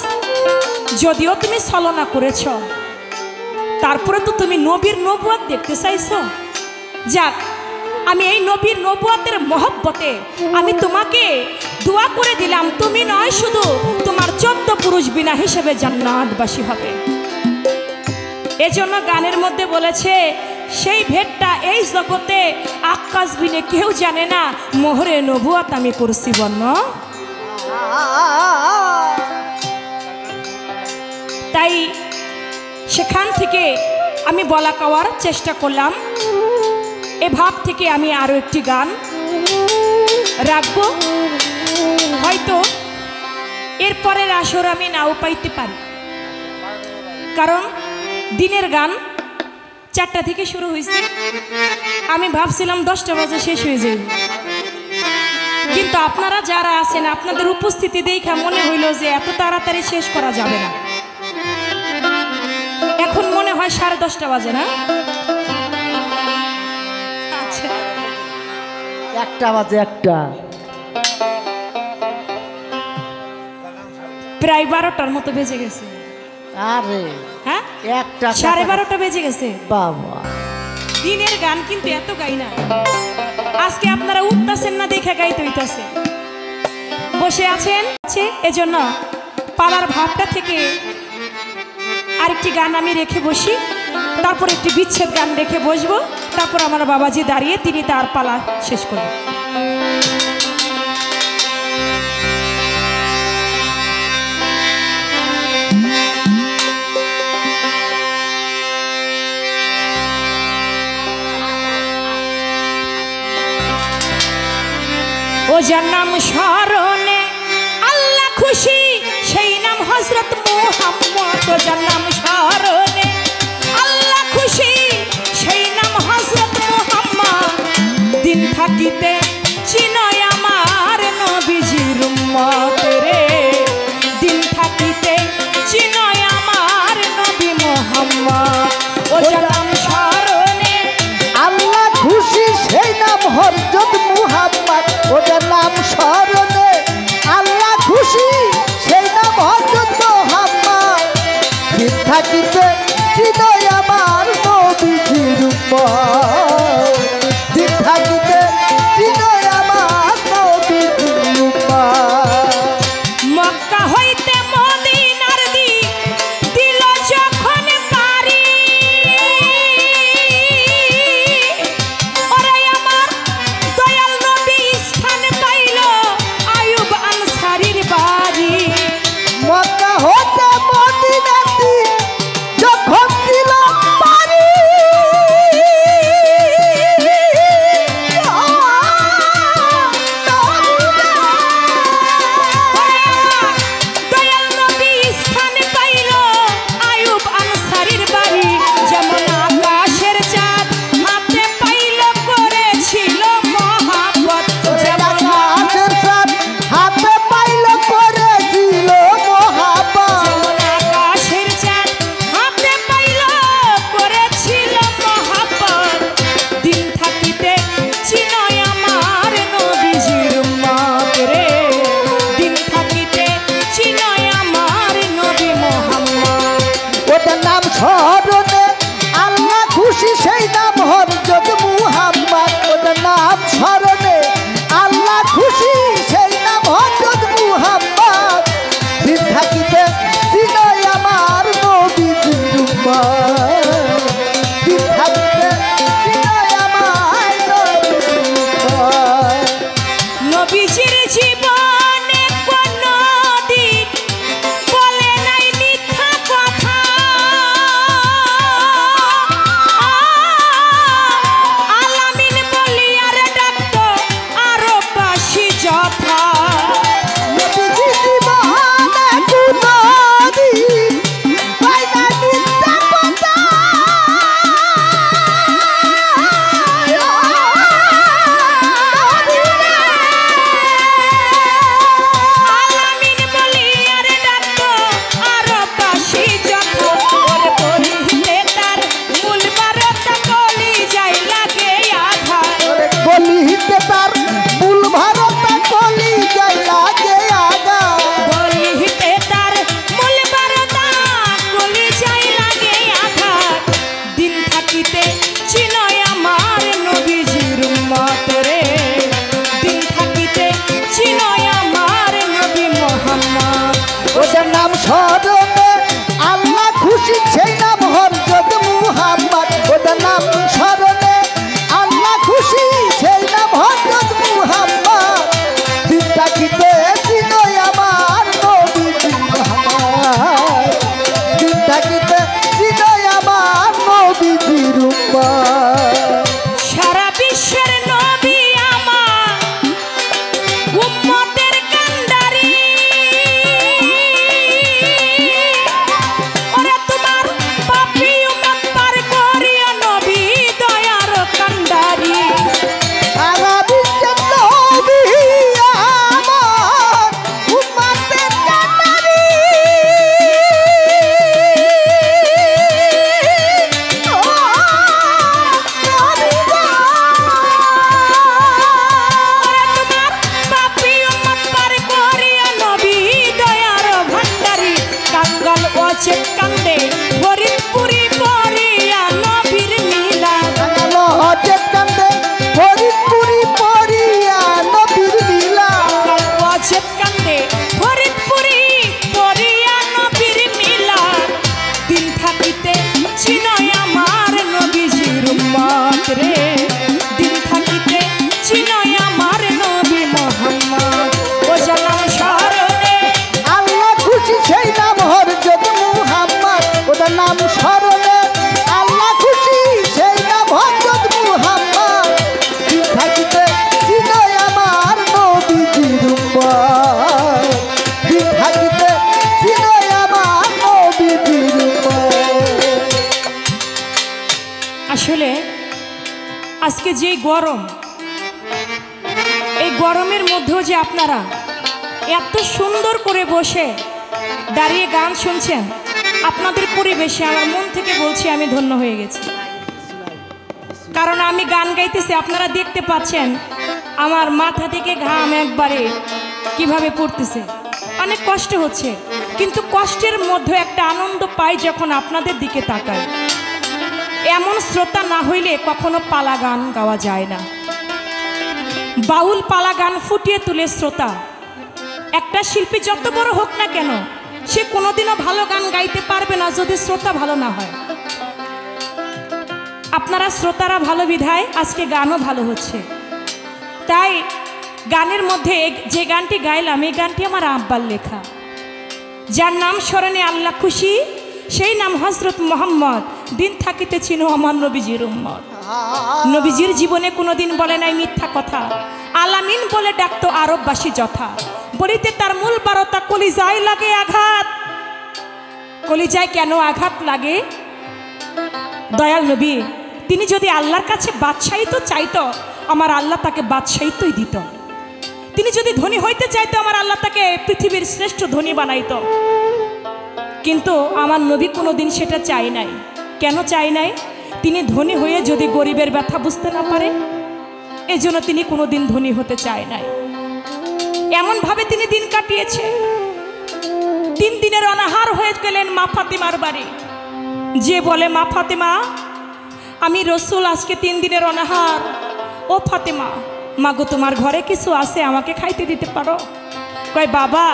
A: যদিও তুমি ছলনা করেছ, তারপরে তো তুমি নবীর নবুয়ত দেখতে চাইছো, যাক, আমি এই নবীর নবুয়তের মহব্বতে আমি তোমাকে দোয়া করে দিলাম, তুমি নয় শুধু তোমার 14 পুরুষ বিনা হিসেবে জান্নাতবাসী হবে। এজন্য গানের মধ্যে বলেছে, সেই ভেটটা এই জগতে আক্কাস বিনে কেউ জানে না, মোহরে নবুয়ত আমি করছি বর্ণ। তাই সেখান থেকে আমি বলা কওয়ার চেষ্টা করলাম। এ ভাব থেকে আমি আরো একটি গান রাখবো, হয়তো এরপরের আসর আমি নাও পাইতে পারি, কারণ দিনের গান 4টা থেকে শুরু হয়েছে, আমি ভাবছিলাম 10টা বাজে শেষ হয়ে যাবে, কিন্তু আপনারা যারা আছেন আপনাদের উপস্থিতি দেখা মনে হইল যে এত তাড়াতাড়ি শেষ করা যাবে না। এখন মনে হয় 10:30 বাজে না? আচ্ছা,
B: 1টা বাজে, 1টা
A: প্রায় 12টার মতো বেজে গেছে।
B: আরে
A: হ্যাঁ,
B: 1টা
A: 12:30 বেজে গেছে।
B: বাবা,
A: দিনের গান কিন্তু এত গাই না। আজকে আপনারা উঠতেছেন না দেখে গাইতে হইতাছে, বসে আছেন এজন্য পালার ভাবটা থেকে আরেকটি গান আমি রেখে বসি, তারপর একটি বিচ্ছেদ গান রেখে বসবো, তারপর আমার বাবাজি দাঁড়িয়ে তিনি তার পালা শেষ করবেন। ও যার নাম স্মরণে আল্লাহ খুশি সেই নাম হযরত মুহাম্মদ। ও যার নাম স্মরণে আল্লাহ খুশি সেই নাম হযরত মুহাম্মদ। দিন থাকিতে চিনয় আমার নবীজির উম্মত রে, দিন থাকিতে চিনয় আমার নবী মুহাম্মদ। ও যার নাম স্মরণে
B: আল্লাহ খুশি সেই নাম হযরত মুহাম্মদ। ওটার নাম স্মরণে আল্লাহ খুশি সেই নাম হযরত মুহাম্মদ। দিন থাকিতে চিনয় আমার নবীজির উম্মত। দিন থাকিতে চিনয় আমার নবীজির উম্মত।
A: মক্কা হইতে মদিনার দিল যখন পারি, ওরে আমার দয়াল নবী স্থান পাইল আয়ুব আনসারীর বাড়ি।
B: মক্কা হতে মদিনাতে যখন দিল পারি,
A: দয়াল নবী স্থান পাইল আয়ুব আনসারীর বাড়ি। যেমন আকাশের চাঁদ হাতে পাইল করেছিল মহাব্বত, যেমন
B: আকাশের চাঁদ হাতে পাইল করেছিল মহাব্বত।
A: যেমন আকাশের চাঁদ হাতে পাইল করেছিল মহাব্বত। দিন থাকিতে চিনয় আমার নবীজির উম্মত রে, দিন থাকিতে চিনয় আমার নবী মুহাম্মদ।
B: ওটার নাম স্মরণে আল্লাহ খুশি সেই নাম হযরত মুহাম্মদ। ওটার নাম স্মরণে আল্লাহ খুশি সেই নাম হযরত মুহাম্মদ। দিন থাকিতে চিনয় আমার নবীজির উম্মত। দিন থাকিতে চিনয় আমার নবীজির উম্মত।
A: নবীজির জীবনে কোনো দিন বলে নাই মিথ্যা কথা, চিনয় আমার নবীজির উম্মত রে, দিন থাকিতে চিনয় আমার নবী মোহাম্মদ। ও জানাম স্মরণে
B: আল্লাহ খুশি সেই নাম হযরত মুহাম্মদ, ওটার নাম স্মরণে আল্লাহ খুশি সেই নাম হযরত মুহাম্মদ। দিন থাকিতে চিনয় আমার নবীজির উম্মত, দিন থাকিতে চিনয় আমার নবীজির উম্মত।
A: আসলে আজকে যে গরম, এই গরমের মধ্যেও যে আপনারা এত সুন্দর করে বসে দাঁড়িয়ে গান শুনছেন, আপনাদের পরিবেশে আমার মন থেকে বলছি আমি ধন্য হয়ে গেছি। কারণ আমি গান গাইতেছি, আপনারা দেখতে পাচ্ছেন আমার মাথা থেকে ঘাম একবারে কিভাবে পড়তেছে, অনেক কষ্ট হচ্ছে, কিন্তু কষ্টের মধ্যে একটা আনন্দ পাই যখন আপনাদের দিকে তাকাই। এমন শ্রোতা না হইলে কখনো পালা গান গাওয়া যায় না। বাউল পালা গান ফুটিয়ে তুলে শ্রোতা। একটা শিল্পী যত বড় হোক না কেন, সে কোনোদিনও ভালো গান গাইতে পারবে না যদি শ্রোতা ভালো না হয়। আপনারা শ্রোতারা ভালো বিধায় আজকে গানও ভালো হচ্ছে। তাই গানের মধ্যে যে গানটি গাইলাম, এই গানটি আমার আব্বার লেখা। যার নাম স্মরণে আল্লাহ খুশি, সেই নাম হযরত মুহাম্মদ, দিন থাকিতে চিনো আমার নবীজির উম্মত। নবীজির জীবনে কোনোদিন বলে নাই মিথ্যা কথা, আলামিন বলে ডাকতো আরববাসী যথা। বলিতে তার মূল বারতা কলিজায় লাগে আঘাত। কলিজায় কেন আঘাত লাগে? দয়াল নবী তিনি যদি আল্লাহর কাছে বাদশাহিত্ব চাইতো, আমার আল্লাহ তাকে বাদশাহিত্বই দিত। তিনি যদি ধনী হইতে চাইতো, আমার আল্লাহ তাকে পৃথিবীর শ্রেষ্ঠ ধনী বানাইতো। কিন্তু আমার নবী কোনোদিন সেটা চাই নাই। কেন চাই নাই? তিনি ধনী হয়ে যদি গরিবের ব্যথা বুঝতে না পারে, এজন্য তিনি কোনোদিন ধনী হতে চায় নাই। এমনভাবে তিনি দিন কাটিয়েছে। 3 দিনের অনাহার হয়ে গেলেন মা ফাতেমার বাড়ি। যে বলে মা ফাতেমা আমি রসুল, আজকে 3 দিনের অনাহার। ও ফাতেমা, মাগো তোমার ঘরে কিছু আছে, আমাকে খাইতে দিতে পারো? কয় বাবা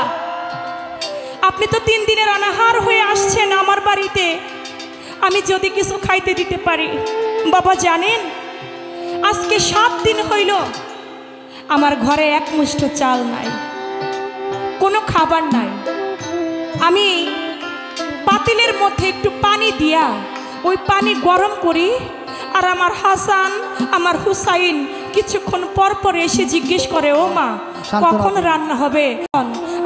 A: আপনি তো 3 দিনের অনাহার হয়ে আসছেন আমার বাড়িতে, আমি যদি কিছু খাইতে দিতে পারি। বাবা জানেন আজকে 7 দিন হইল আমার ঘরে এক মুষ্ঠ চাল নাই, কোনো খাবার নাই। আমি পাতিলের মধ্যে একটু পানি দিয়া ওই পানি গরম করি, আর আমার হাসান আমার হুসাইন কিছুক্ষণ পর পর এসে জিজ্ঞেস করে ও মা কখন রান্না হবে।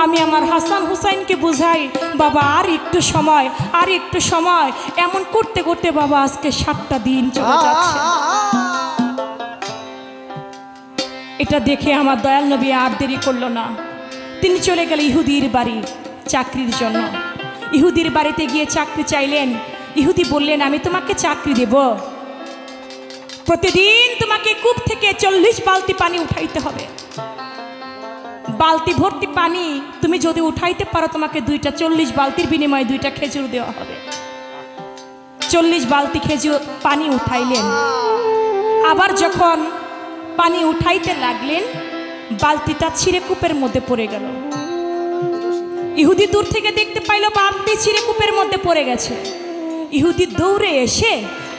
A: আমি আমার হাসান হুসাইনকে বুঝাই বাবা আর একটু সময়, আর একটু সময়। এমন করতে করতে বাবা আজকে 7টা দিন চলে যাচ্ছে। এটা দেখে আমার দয়াল নবী আর দেরি করলো না, তিনি চলে গেল ইহুদির বাড়ি চাকরির জন্য। ইহুদির বাড়িতে গিয়ে চাকরি চাইলেন। ইহুদি বললেন আমি তোমাকে চাকরি দেব, প্রতিদিন তোমাকে কূপ থেকে 40 বালতি পানি উঠাইতে হবে। বালতি ভর্তি পানি তুমি যদি উঠাইতে পারো, তোমাকে 2টা 40 বালতির বিনিময়ে 2টা খেজুর দেওয়া হবে। 40 বালতি খেজুর পানি উঠাইলেন। আবার যখন পানি উঠাইতে লাগলেন, বালতিটা ছিঁড়ে কূপের মধ্যে পড়ে গেল। ইহুদি দূর থেকে দেখতে পাইল বালতি ছিঁড়ে কূপের মধ্যে পড়ে গেছে। ইহুদি দৌড়ে এসে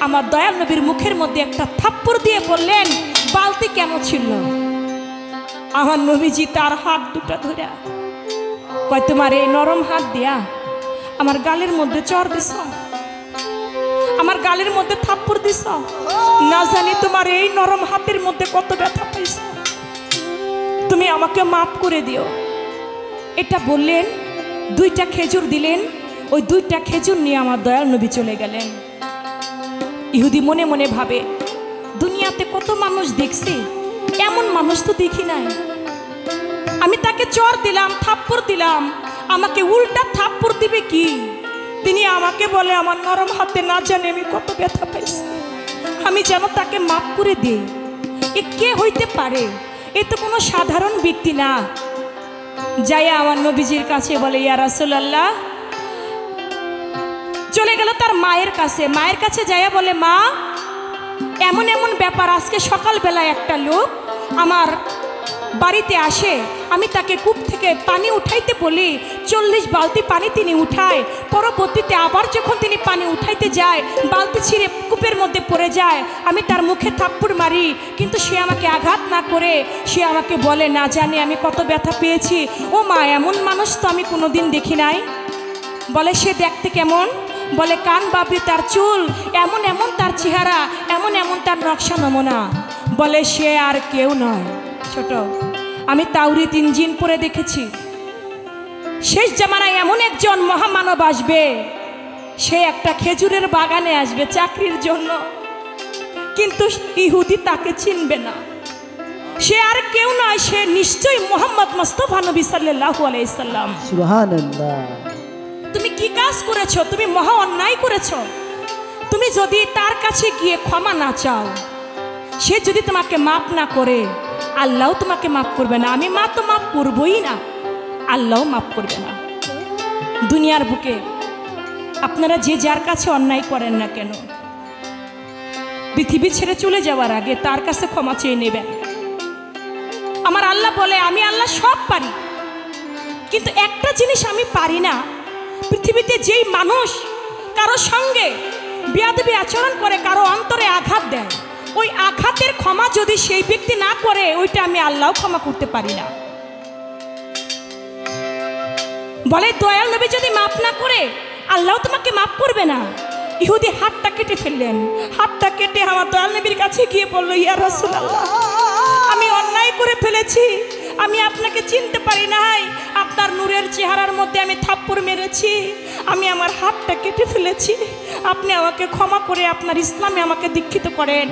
A: আমার দয়াল নবীর মুখের মধ্যে একটা থাপ্পড় দিয়ে বললেন বালতি কেন ছিল? আমার নবীজি তার হাত দুটা ধরে কয় তোমার এই নরম হাত দিয়া আমার গালের মধ্যে চর দিছ, আমার গালের মধ্যে থাপ্পড় দিছ, না জানি তোমার এই নরম হাতের মধ্যে কত ব্যথা পাইছ, তুমি আমাকে মাফ করে দিও। এটা বললেন, 2টা খেজুর দিলেন। ওই 2টা খেজুর নিয়ে আমার দয়াল নবী চলে গেলেন। ইহুদি মনে মনে ভাবে দুনিয়াতে কত মানুষ দেখছি, এমন মানুষ তো দেখি নাই। আমি তাকে চর দিলাম, থাপ্পড় দিলাম, আমাকে উল্টা থাপ্পড় দিবে কি? তিনি আমাকে বলে আমার নরম হাতে না জানে আমি কত ব্যথা পাইছি, আমি যেন তাকে মাফ করে দিই। এ কে হইতে পারে? এ তো কোনো সাধারণ ব্যক্তি না। যাইয়া আমার নবীজির কাছে বলে ইয়া রাসূলুল্লাহ। চলে গেল তার মায়ের কাছে। মায়ের কাছে যাইয়া বলে মা এমন এমন ব্যাপার, আজকে সকালবেলায় একটা লোক আমার বাড়িতে আসে, আমি তাকে কূপ থেকে পানি উঠাইতে বলি, 40 বালতি পানি তিনি উঠায়। পরবর্তীতে আবার যখন তিনি পানি উঠাইতে যায়, বালতি ছিঁড়ে কূপের মধ্যে পড়ে যায়। আমি তার মুখে থাপ্পড় মারি, কিন্তু সে আমাকে আঘাত না করে সে আমাকে বলে, না জানি আমি কত ব্যথা পেয়েছি। ও মা, এমন মানুষ তো আমি কোনোদিন দেখি নাই। বলে, সে দেখতে কেমন? বলে, কান বাবরি তার চুল, এমন এমন তার চেহারা, এমন এমন তার নকশা নমুনা। বলে, সে আর কেউ নয় ছোট, আমি তাওরীত ইনজিল পড়ে দেখেছি, শেষ জামানায় এমন একজন মহামানব আসবে, সে একটা খেজুরের বাগানে আসবে চাকরির জন্য, কিন্তু ইহুদি তাকে চিনবে না। সে আর কেউ নয়, সে নিশ্চয়ই মুহাম্মদ মুস্তাফা নবী সাল্লাল্লাহু আলাইহি সাল্লাম।
B: সুবহানাল্লাহ।
A: তুমি কি কাজ করেছো? তুমি মহা অন্যায় করেছো। তুমি যদি তার কাছে গিয়ে ক্ষমা না চাও, সে যদি তোমাকে মাফ না করে, আল্লাহ তোমাকে মাফ করবে না। আমি মা তো মাফ করবই না, আল্লাহ মাফ করবে না। দুনিয়ার বুকে আপনারা যে যার কাছে অন্যায় করেন না কেন, পৃথিবী ছেড়ে চলে যাওয়ার আগে তার কাছে ক্ষমা চেয়ে নেবেন। আমার আল্লাহ বলে, আমি আল্লাহ সব পারি, কিন্তু একটা জিনিস আমি পারি না, পৃথিবীতে যেই মানুষ কারো সঙ্গে বেয়াদবি আচরণ করে, কারো অন্তরে আঘাত দেয়, ওই আঘাতের ক্ষমা যদি সেই ব্যক্তি না করে, ওইটা আমি আল্লাহ ক্ষমা করতে পারি না। বলে, দয়াল নবী যদি মাফ না করে, আল্লাহ তোমাকে মাফ করবে না। ইহুদি হাতটা কেটে ফেললেন, হাতটা কেটে আমার দয়াল নবীর কাছে গিয়ে বলল, ইয়া রাসূলুল্লাহ, আমি অন্যায় করে ফেলেছি, আমি আপনাকে চিনতে পারি নাই, আপনার নূরের চেহারার মধ্যে আমি থাপ্পড় মেরেছি, আমি আমার হাতটা কেটে ফেলেছি, আপনি আমাকে ক্ষমা করে আপনার ইসলামে আমাকে দীক্ষিত করেন।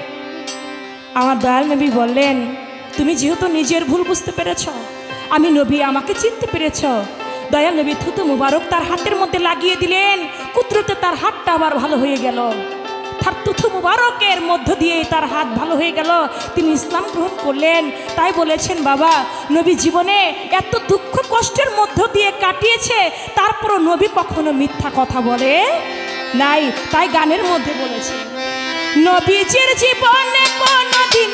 A: আমার দয়াল নবী বললেন, তুমি যেহেতু নিজের ভুল বুঝতে পেরেছ, আমি নবী, আমাকে চিনতে পেরেছ। দয়াল নবী থুতু মুবারক তার হাতের মধ্যে লাগিয়ে দিলেন, কুদরতে তার হাতটা আবার ভালো হয়ে গেল। তার থুতু মুবারকের মধ্য দিয়ে তার হাত ভালো হয়ে গেল, তিনি ইসলাম গ্রহণ করলেন। তাই বলেছেন, বাবা, নবী জীবনে এত দুঃখ কষ্টের মধ্য দিয়ে কাটিয়েছে, তারপরও নবী কখনো মিথ্যা কথা বলে নাই। তাই গানের মধ্যে বলেছে, নবীজির জীবনে কোনদিন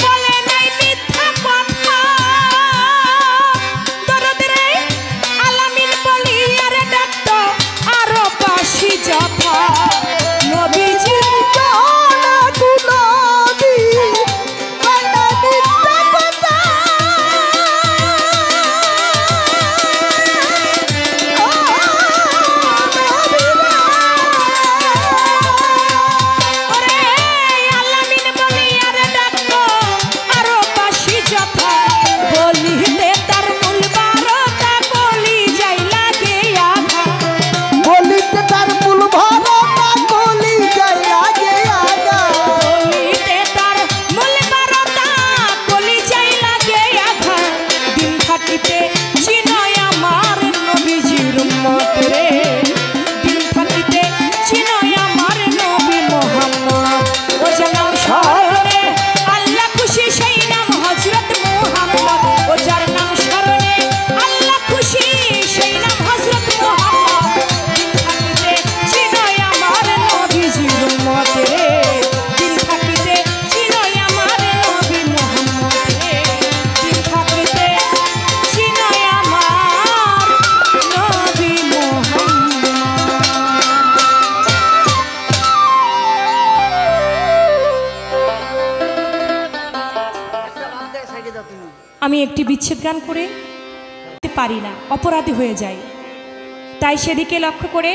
A: বলে নাই মিথ্যা কথা, দরদের আলামিন বলি আরে ডাকতো আরো বাসি যথা। নবীজির আমি একটি বিচ্ছেদ গান করে পারি না, অপরাধী হয়ে যাই। তাই সেদিকে লক্ষ্য করে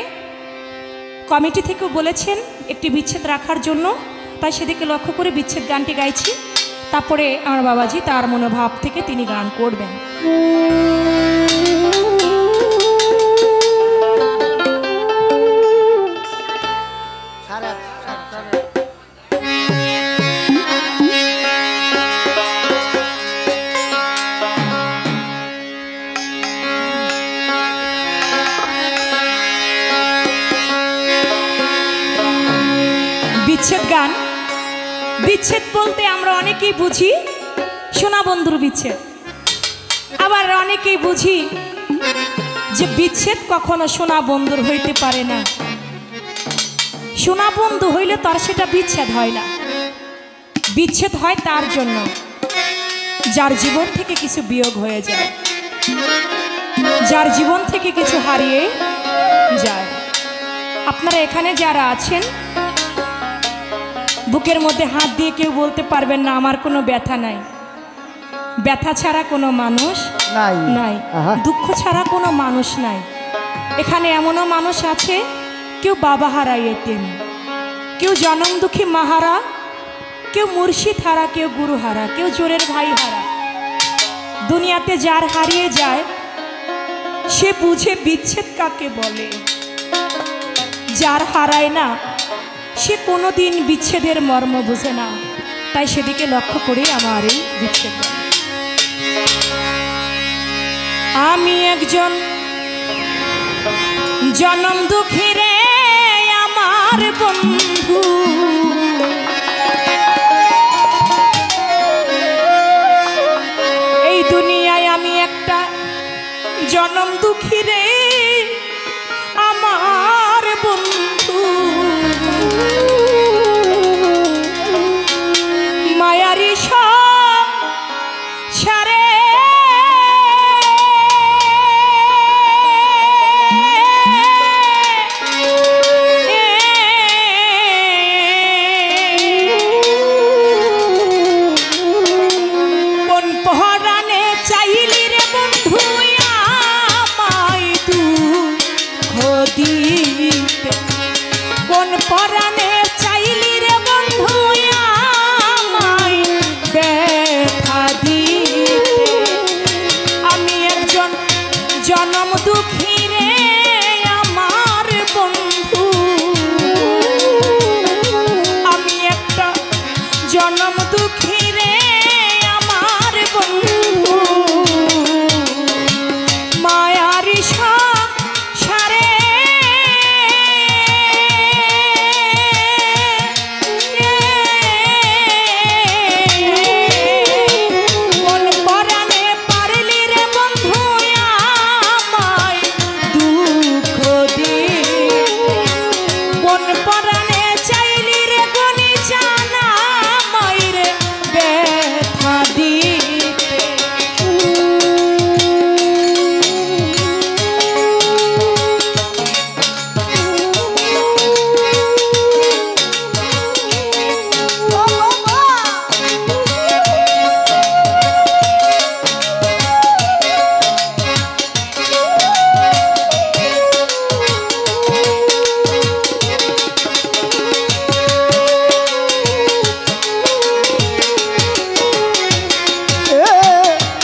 A: কমিটি থেকেও বলেছেন একটি বিচ্ছেদ রাখার জন্য, তাই সেদিকে লক্ষ্য করে বিচ্ছেদ গানটি গাইছি। তারপরে আমার বাবাজি তার মনোভাব থেকে তিনি গান করবেন। বিচ্ছেদ গান, বিচ্ছেদ বলতে আমরা অনেকেই বুঝি সোনা বন্ধুর বিচ্ছেদ, আবার অনেকেই বুঝি যে বিচ্ছেদ কখনো সোনা বন্ধুর হইতে পারে না। সোনা বন্ধু হইলে তার সেটা বিচ্ছেদ হয় না, বিচ্ছেদ হয় তার জন্য যার জীবন থেকে কিছু বিয়োগ হয়ে যায়, যার জীবন থেকে কিছু হারিয়ে যায়। আপনারা এখানে যারা আছেন, বুকের মধ্যে হাত দিয়ে কেউ বলতে পারবেন না আমার কোনো ব্যথা নাই। ব্যথা ছাড়া কোনো মানুষ নাই, দুঃখ ছাড়া কোনো মানুষ নাই। এখানে এমনও মানুষ আছে, কেউ বাবা হারা এতিম, কেউ জনম দুঃখী মাহারা, কেউ মুর্শিদ হারা, কেউ গুরু হারা, কেউ জোরের ভাই হারা। দুনিয়াতে যার হারিয়ে যায় সে বুঝে বিচ্ছেদ কাকে বলে। যার হারায় না সে কোনোদিন বিচ্ছেদের মর্ম বুঝে না। তাই সেদিকে লক্ষ্য করে আমার এই বিচ্ছেদ। আমি একজন জনম দুঃখী রে আমার বন্ধু, এই দুনিয়ায় আমি একটা জনম দুঃখী রে আমার বন্ধু। মায়ারি সব সারে কোন পহরানে চাইলি রে বন্ধু আমায় দুঃখ দিতে, কোন পরাণে চাইলি রে বন্ধু আমায় ব্যথা দিতে। আমি একজন জনম দুঃখী রে আমার বন্ধু, আমি একটা জনম দুঃখী রে আমার বন্ধু। মায়ারি সব সারে কোন পরাণে পারলি রে বন্ধু আমায় দুঃখ দিতে, কোন পরাণে চাইলি রে গনি জানা আমায় রে ব্যথা দিতে।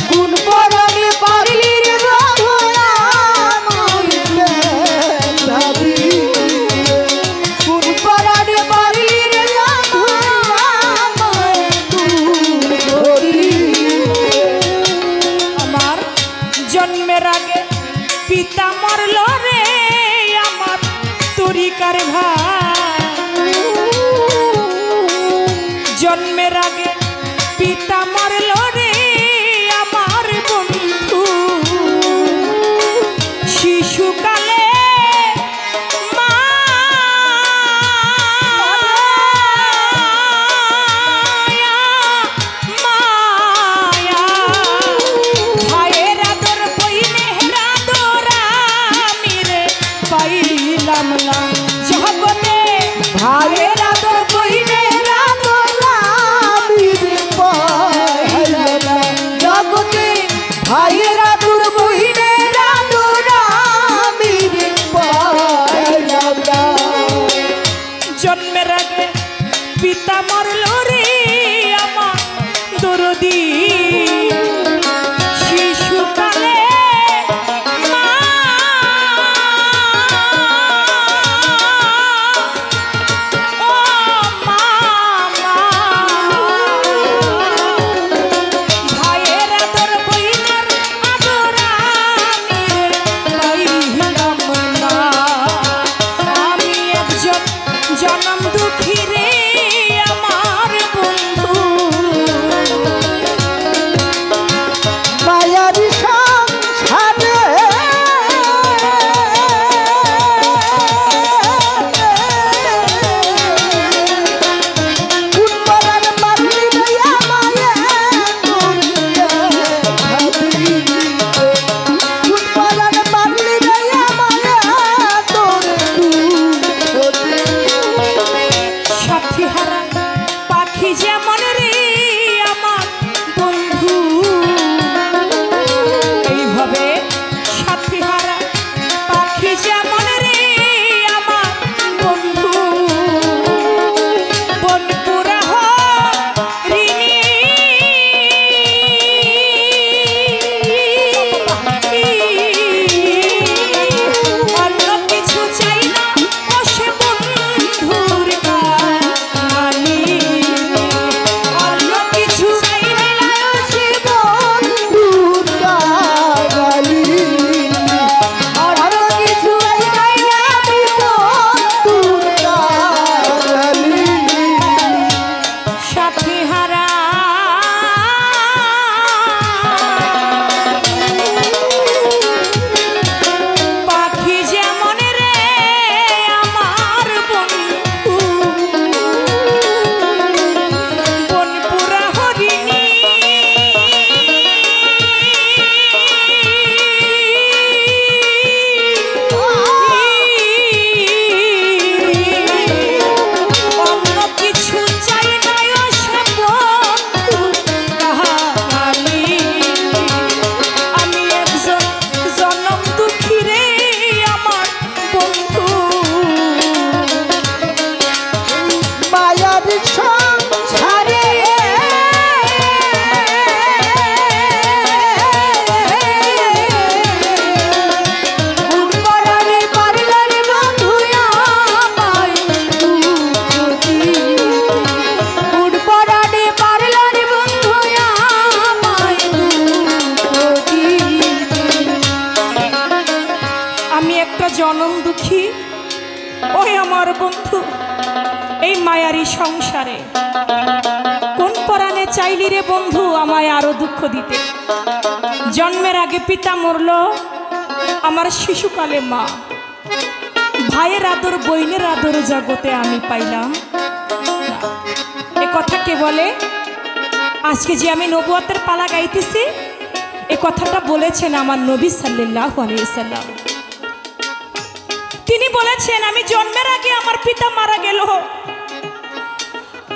B: কোন পরাণে পারলি রে বন্ধু আমায় ব্যথা দিতে, কোন পরাণে পারলি রে বন্ধু আমায় দুঃখ দিতে।
A: আমার জন্মের আগে পিতা মরল রে আমার তরিকার ভাই, জন্মের আগে পিতা মরল রে আমার বন্ধু। শিশুকালে মায়া মায়া ভাইয়ের আদর বইনের আদর আমি রে পাইলাম না জগতে।
B: ভাইয়ের আদর বইনের আদর আমি রে পাইলাম না জগতে, ভাইয়ের আদর বইনের আদর আমি রে পাইলাম না।
A: জন্মের আগে পিতা মরল রে আমার দরদি। শিশুকালে মা ও মা ভাইয়ের আদর বইনের আদর আমি পাইলাম না। আমি একজন জনম দুঃখী রে আমার বন্ধু।
B: মায়ারি সংসারে কোন পরাণে পারলি রে আমায় দুঃখ
A: বন্ধু এই মায়ারি সংসারে কোন পরাণে চাইলি রে বন্ধু আমায় আরো দুঃখ দিতে। জন্মের আগে পিতা মরল, আমার শিশুকালে মা, ভাইয়ের আদর বইনের আদর জগতে আমি পাইলাম না। এ কথা কে বলে? আজকে যে আমি নবুয়তের পালা গাইতেছি, এ কথাটা বলেছেন আমার নবী সাল্লাল্লাহু আলাইহি সাল্লাম। তিনি বলেছেন আমি জন্মের আগে আমার পিতা মারা গেল,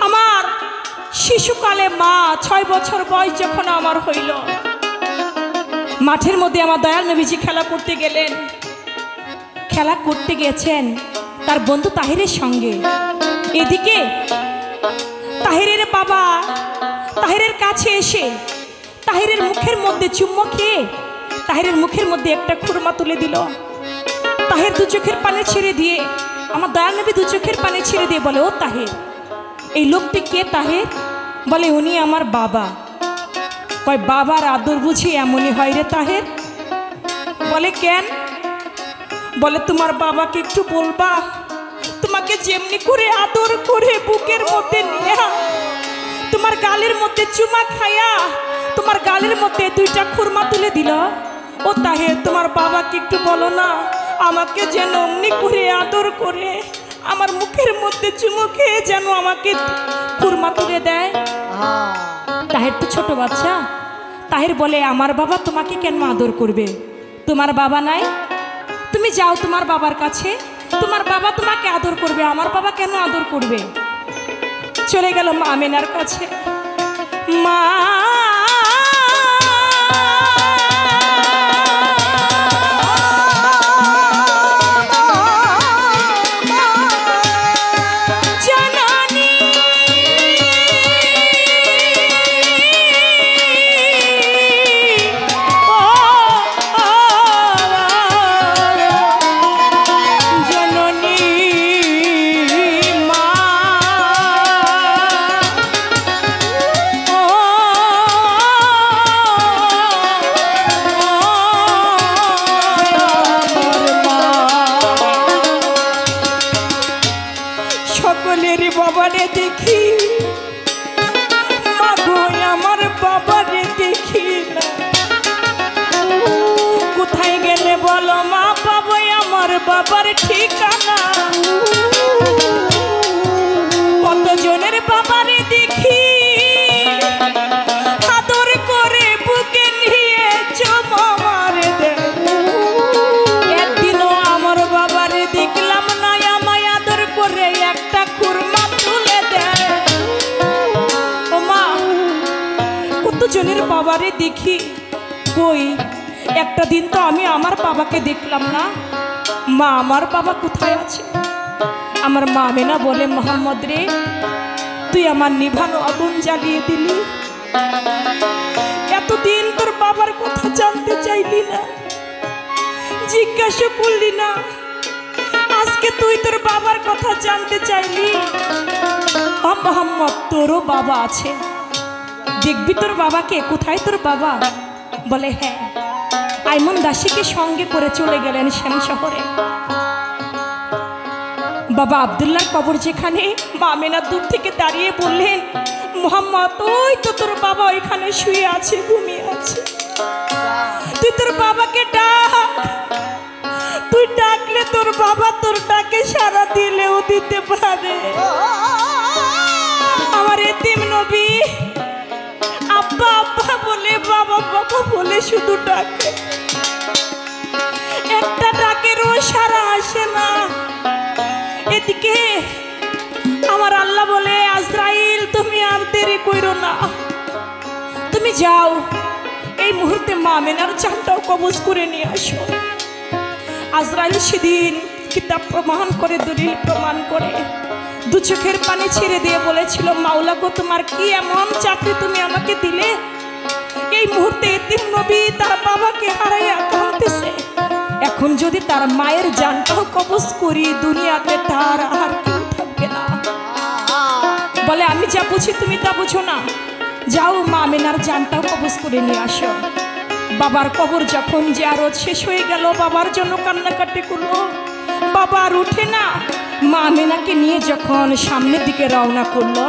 A: আমার শিশুকালে মা 6 বছর বয়স যখন আমার হইল, মাঠের মধ্যে আমার দয়াল নবীজি খেলা করতে গেলেন। খেলা করতে গেছেন তার বন্ধু তাহিরের সঙ্গে। এদিকে তাহিরের বাবা তাহিরের কাছে এসে তাহিরের মুখের মধ্যে চুম্বক খেয়ে তাহিরের মুখের মধ্যে একটা খুরমা তুলে দিল। তাহির দু চোখের পানি ছেড়ে দিয়ে, আমার দয়াল নবী দু চোখের পানি ছেড়ে দিয়ে বলে, ও তাহির, এই লোকটি কে তাহির? বলে উনি আমার বাবা। কয় বাবার আদর বুঝি এমনই হয় রে তাহির? বলে কেন? বলে তোমার বাবাকে একটু বলবা তোমাকে যেমনি করে আদর করে বুকের মধ্যে নিয়ে তোমার গালের মধ্যে চুমা খায়া তোমার গালের মধ্যে 2টা খুরমা তুলে দিল। ও তাহির, তোমার বাবাকে একটু বলো না আমাকে যেন অমনি করে আদর করে আমার মুখের মধ্যে চুমু খেয়ে যেন আমাকে খুরমা তুলে দেয়। তাহির তো ছোট বাচ্চা। তাহির বলে আমার বাবা তোমাকে কেন আদর করবে? তোমার বাবা নাই? তুমি যাও তোমার বাবার কাছে, তোমার বাবা তোমাকে আদর করবে, আমার বাবা কেন আদর করবে? চলে গেল মা আমেনার কাছে। মা সকলেরই বাবারে দেখি, মাগো আমার বাবারে দেখি না। কোথায় গেলে বলো মা পাবো আমার বাবার ঠিকানা? কতজনের বাবারে দেখি আদর করে বুকে নিয়ে চুমো মারে দেয়, একদিনও আমার বাবারে দেখলাম না আমায় আদর করে একটা খুরমা তুলে দেয়। ও মা, কতজনের বাবারে দেখি, কই একটা দিন তো আমি আমার বাবাকে দেখলাম না। মা আমার বাবা কোথায় আছে? আমার মা আমেনা বলে, মোহাম্মদ রে, তুই আমার নিভানো আগুন জ্বালিয়ে দিলি। এতদিন তোর বাবার কথা জানতে চাইলি না, জিজ্ঞাসা করলি না, আজকে তুই তোর বাবার কথা জানতে চাইলি। মোহাম্মদ, তোরও বাবা আছে, দেখবি তোর বাবাকে। কোথায় তোর বাবা? বলে হ্যাঁ। আইমন দাসীকে সঙ্গে করে চলে গেলেন শ্যাম শহরে। বাবা আব্দুল্লাহর কবর যেখানে, মা আমেনা দূর থেকে দাঁড়িয়ে বললেন, মোহাম্মদ, ওই তো তোর বাবা ওইখানে শুয়ে আছে, ঘুমিয়ে আছে, তুই তোর বাবাকে ডাক। তুই ডাকলে তোর বাবা তোর ডাকে সাড়া দিলেও দিতে পারে। আমার এতিম নবী আব্বা আব্বা বলে, বাবা বাবা বলে শুধু ডাকে, একটা ডাকেরও সাড়া আসে না। এদিকে আমার আল্লাহ বলে, আজরাইল তুমি আর দেরি কইরো না, তুমি যাও এই মুহূর্তে মা আমেনার জানটাও কবজ করে নিয়ে আসো। আজরাইল সেদিন কিতাব প্রমাণ করে, দলিল প্রমাণ করে 2 চোখের পানি ছেড়ে দিয়ে বলেছিল, মাওলা গো, তোমার কি এমন চাকরি তুমি আমাকে দিলে? এই মুহূর্তে এতিম নবী তার বাবাকে হারাইয়া কাঁদতেছে, এখন যদি তার মায়ের জানটাও কবজ করি, দুনিয়াতে তার আর কেউ থাকবে না। বলে আমি যা বুঝি তুমি তা বুঝো না, যাও মা আমেনার জানটাও কবজ করে নিয়ে আসো। বাবার কবর যখন জিয়ারত শেষ হয়ে গেল, বাবার জন্য কান্নাকাটি করলো। বাবা আর উঠে না, মা আমিনাকে নিয়ে যখন সামনের দিকে রওনা করলো,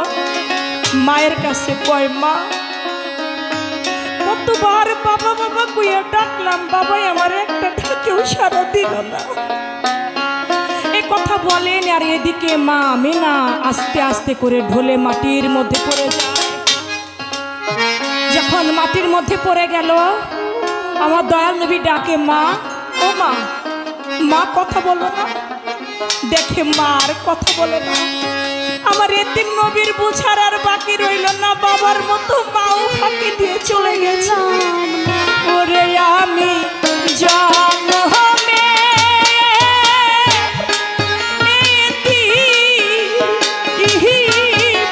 A: মায়ের কাছে কয়, মা কতবার বাবা বাবা কইয়া ডাকলাম, বাবাই আমার একটা কেউ সারা দিল না। এ কথা বলেন আর এদিকে মা আমিনা আস্তে আস্তে করে ঢলে মাটির মধ্যে পড়ে যায়। যখন মাটির মধ্যে পড়ে গেল, আমার দয়াল নবী ডাকে, মা ও মা, মা কথা বলো না। দেখে মা আর কথা বলে না। আমার এতিম নবীর বুঝার আর বাকি রইল না, বাবার মতো মাও ফাঁকি দিয়ে চলে গেছে। ওরে আমি জন্মে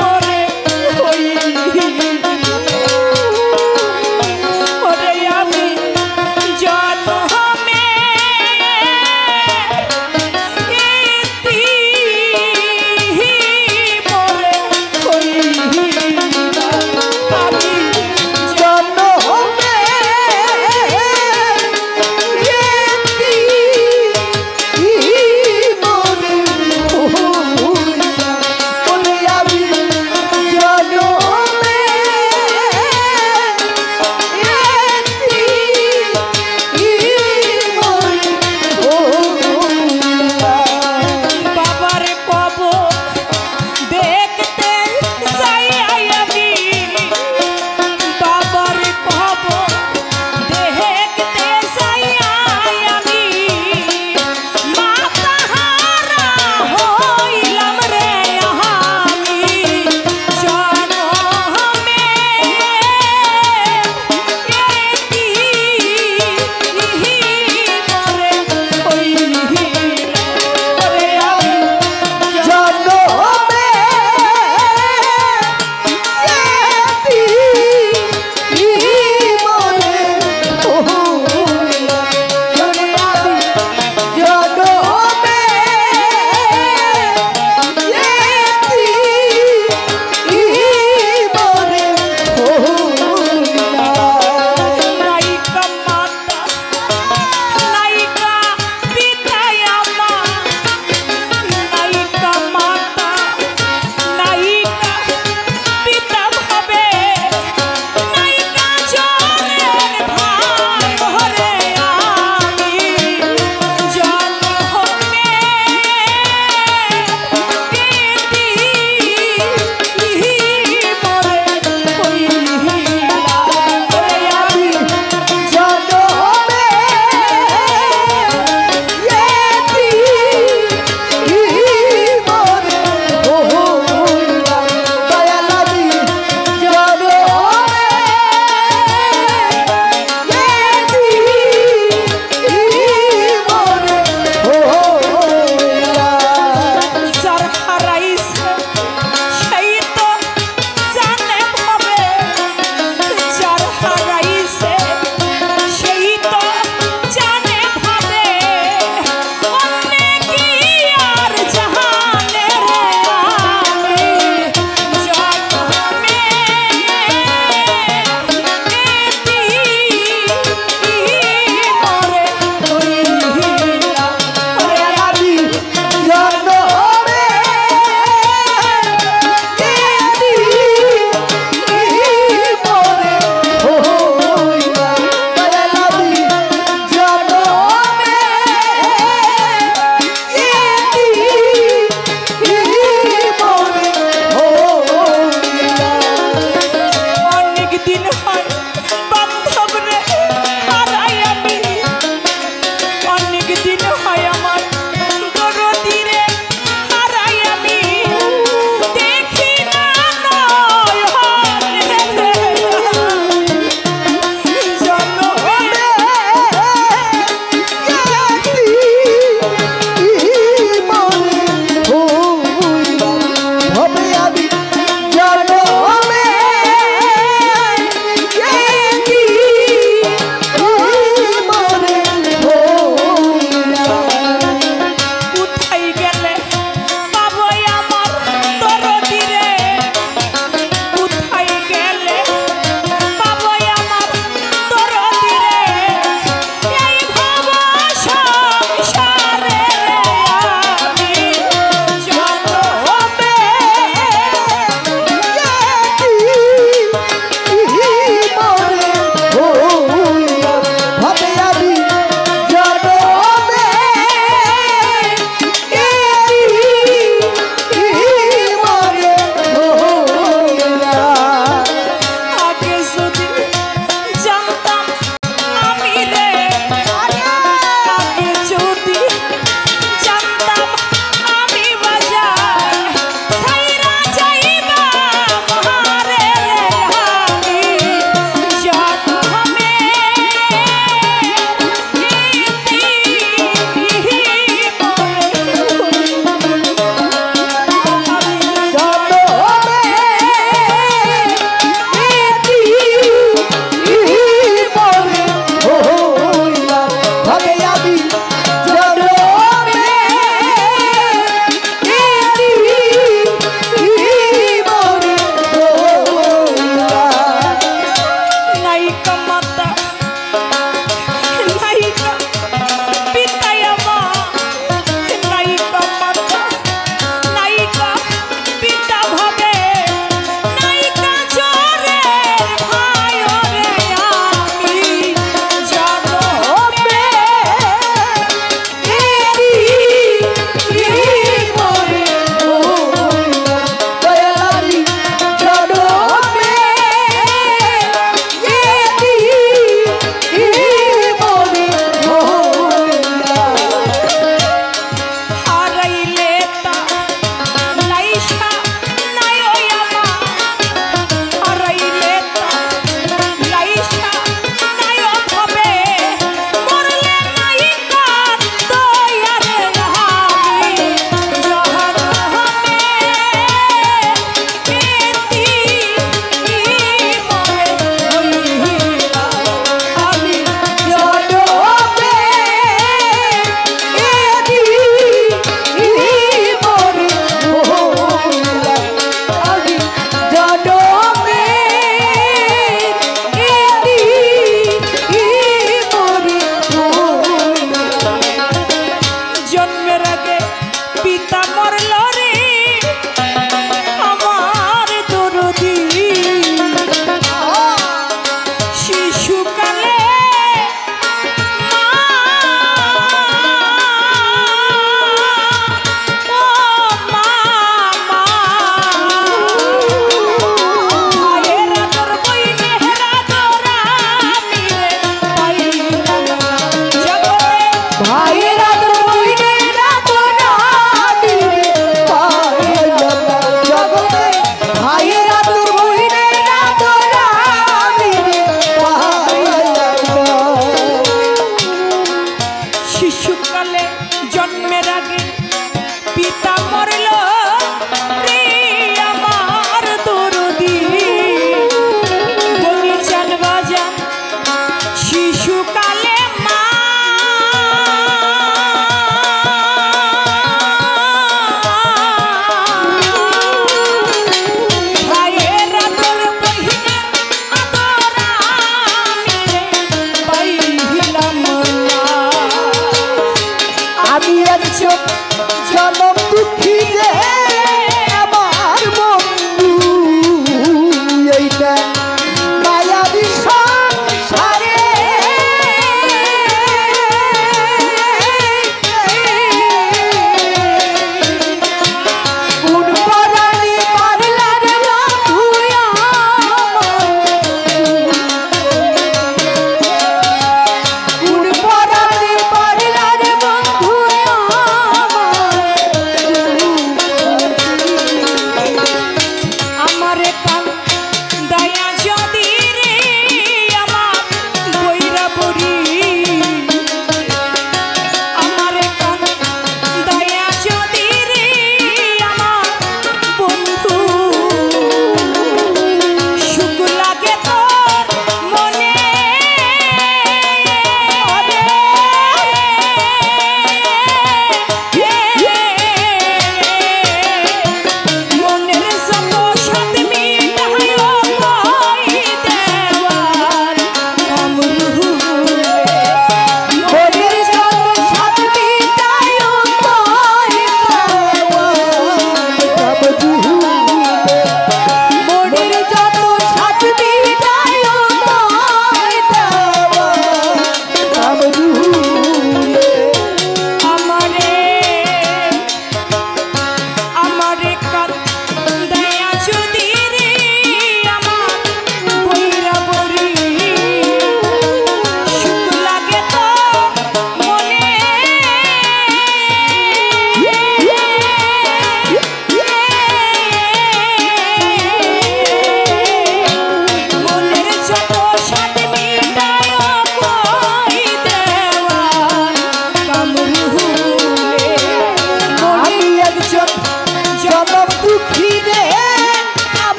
A: পরে ওরে আমি জন্মে
B: জন্ম হবে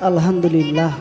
B: আলহামদুলিল্লাহ।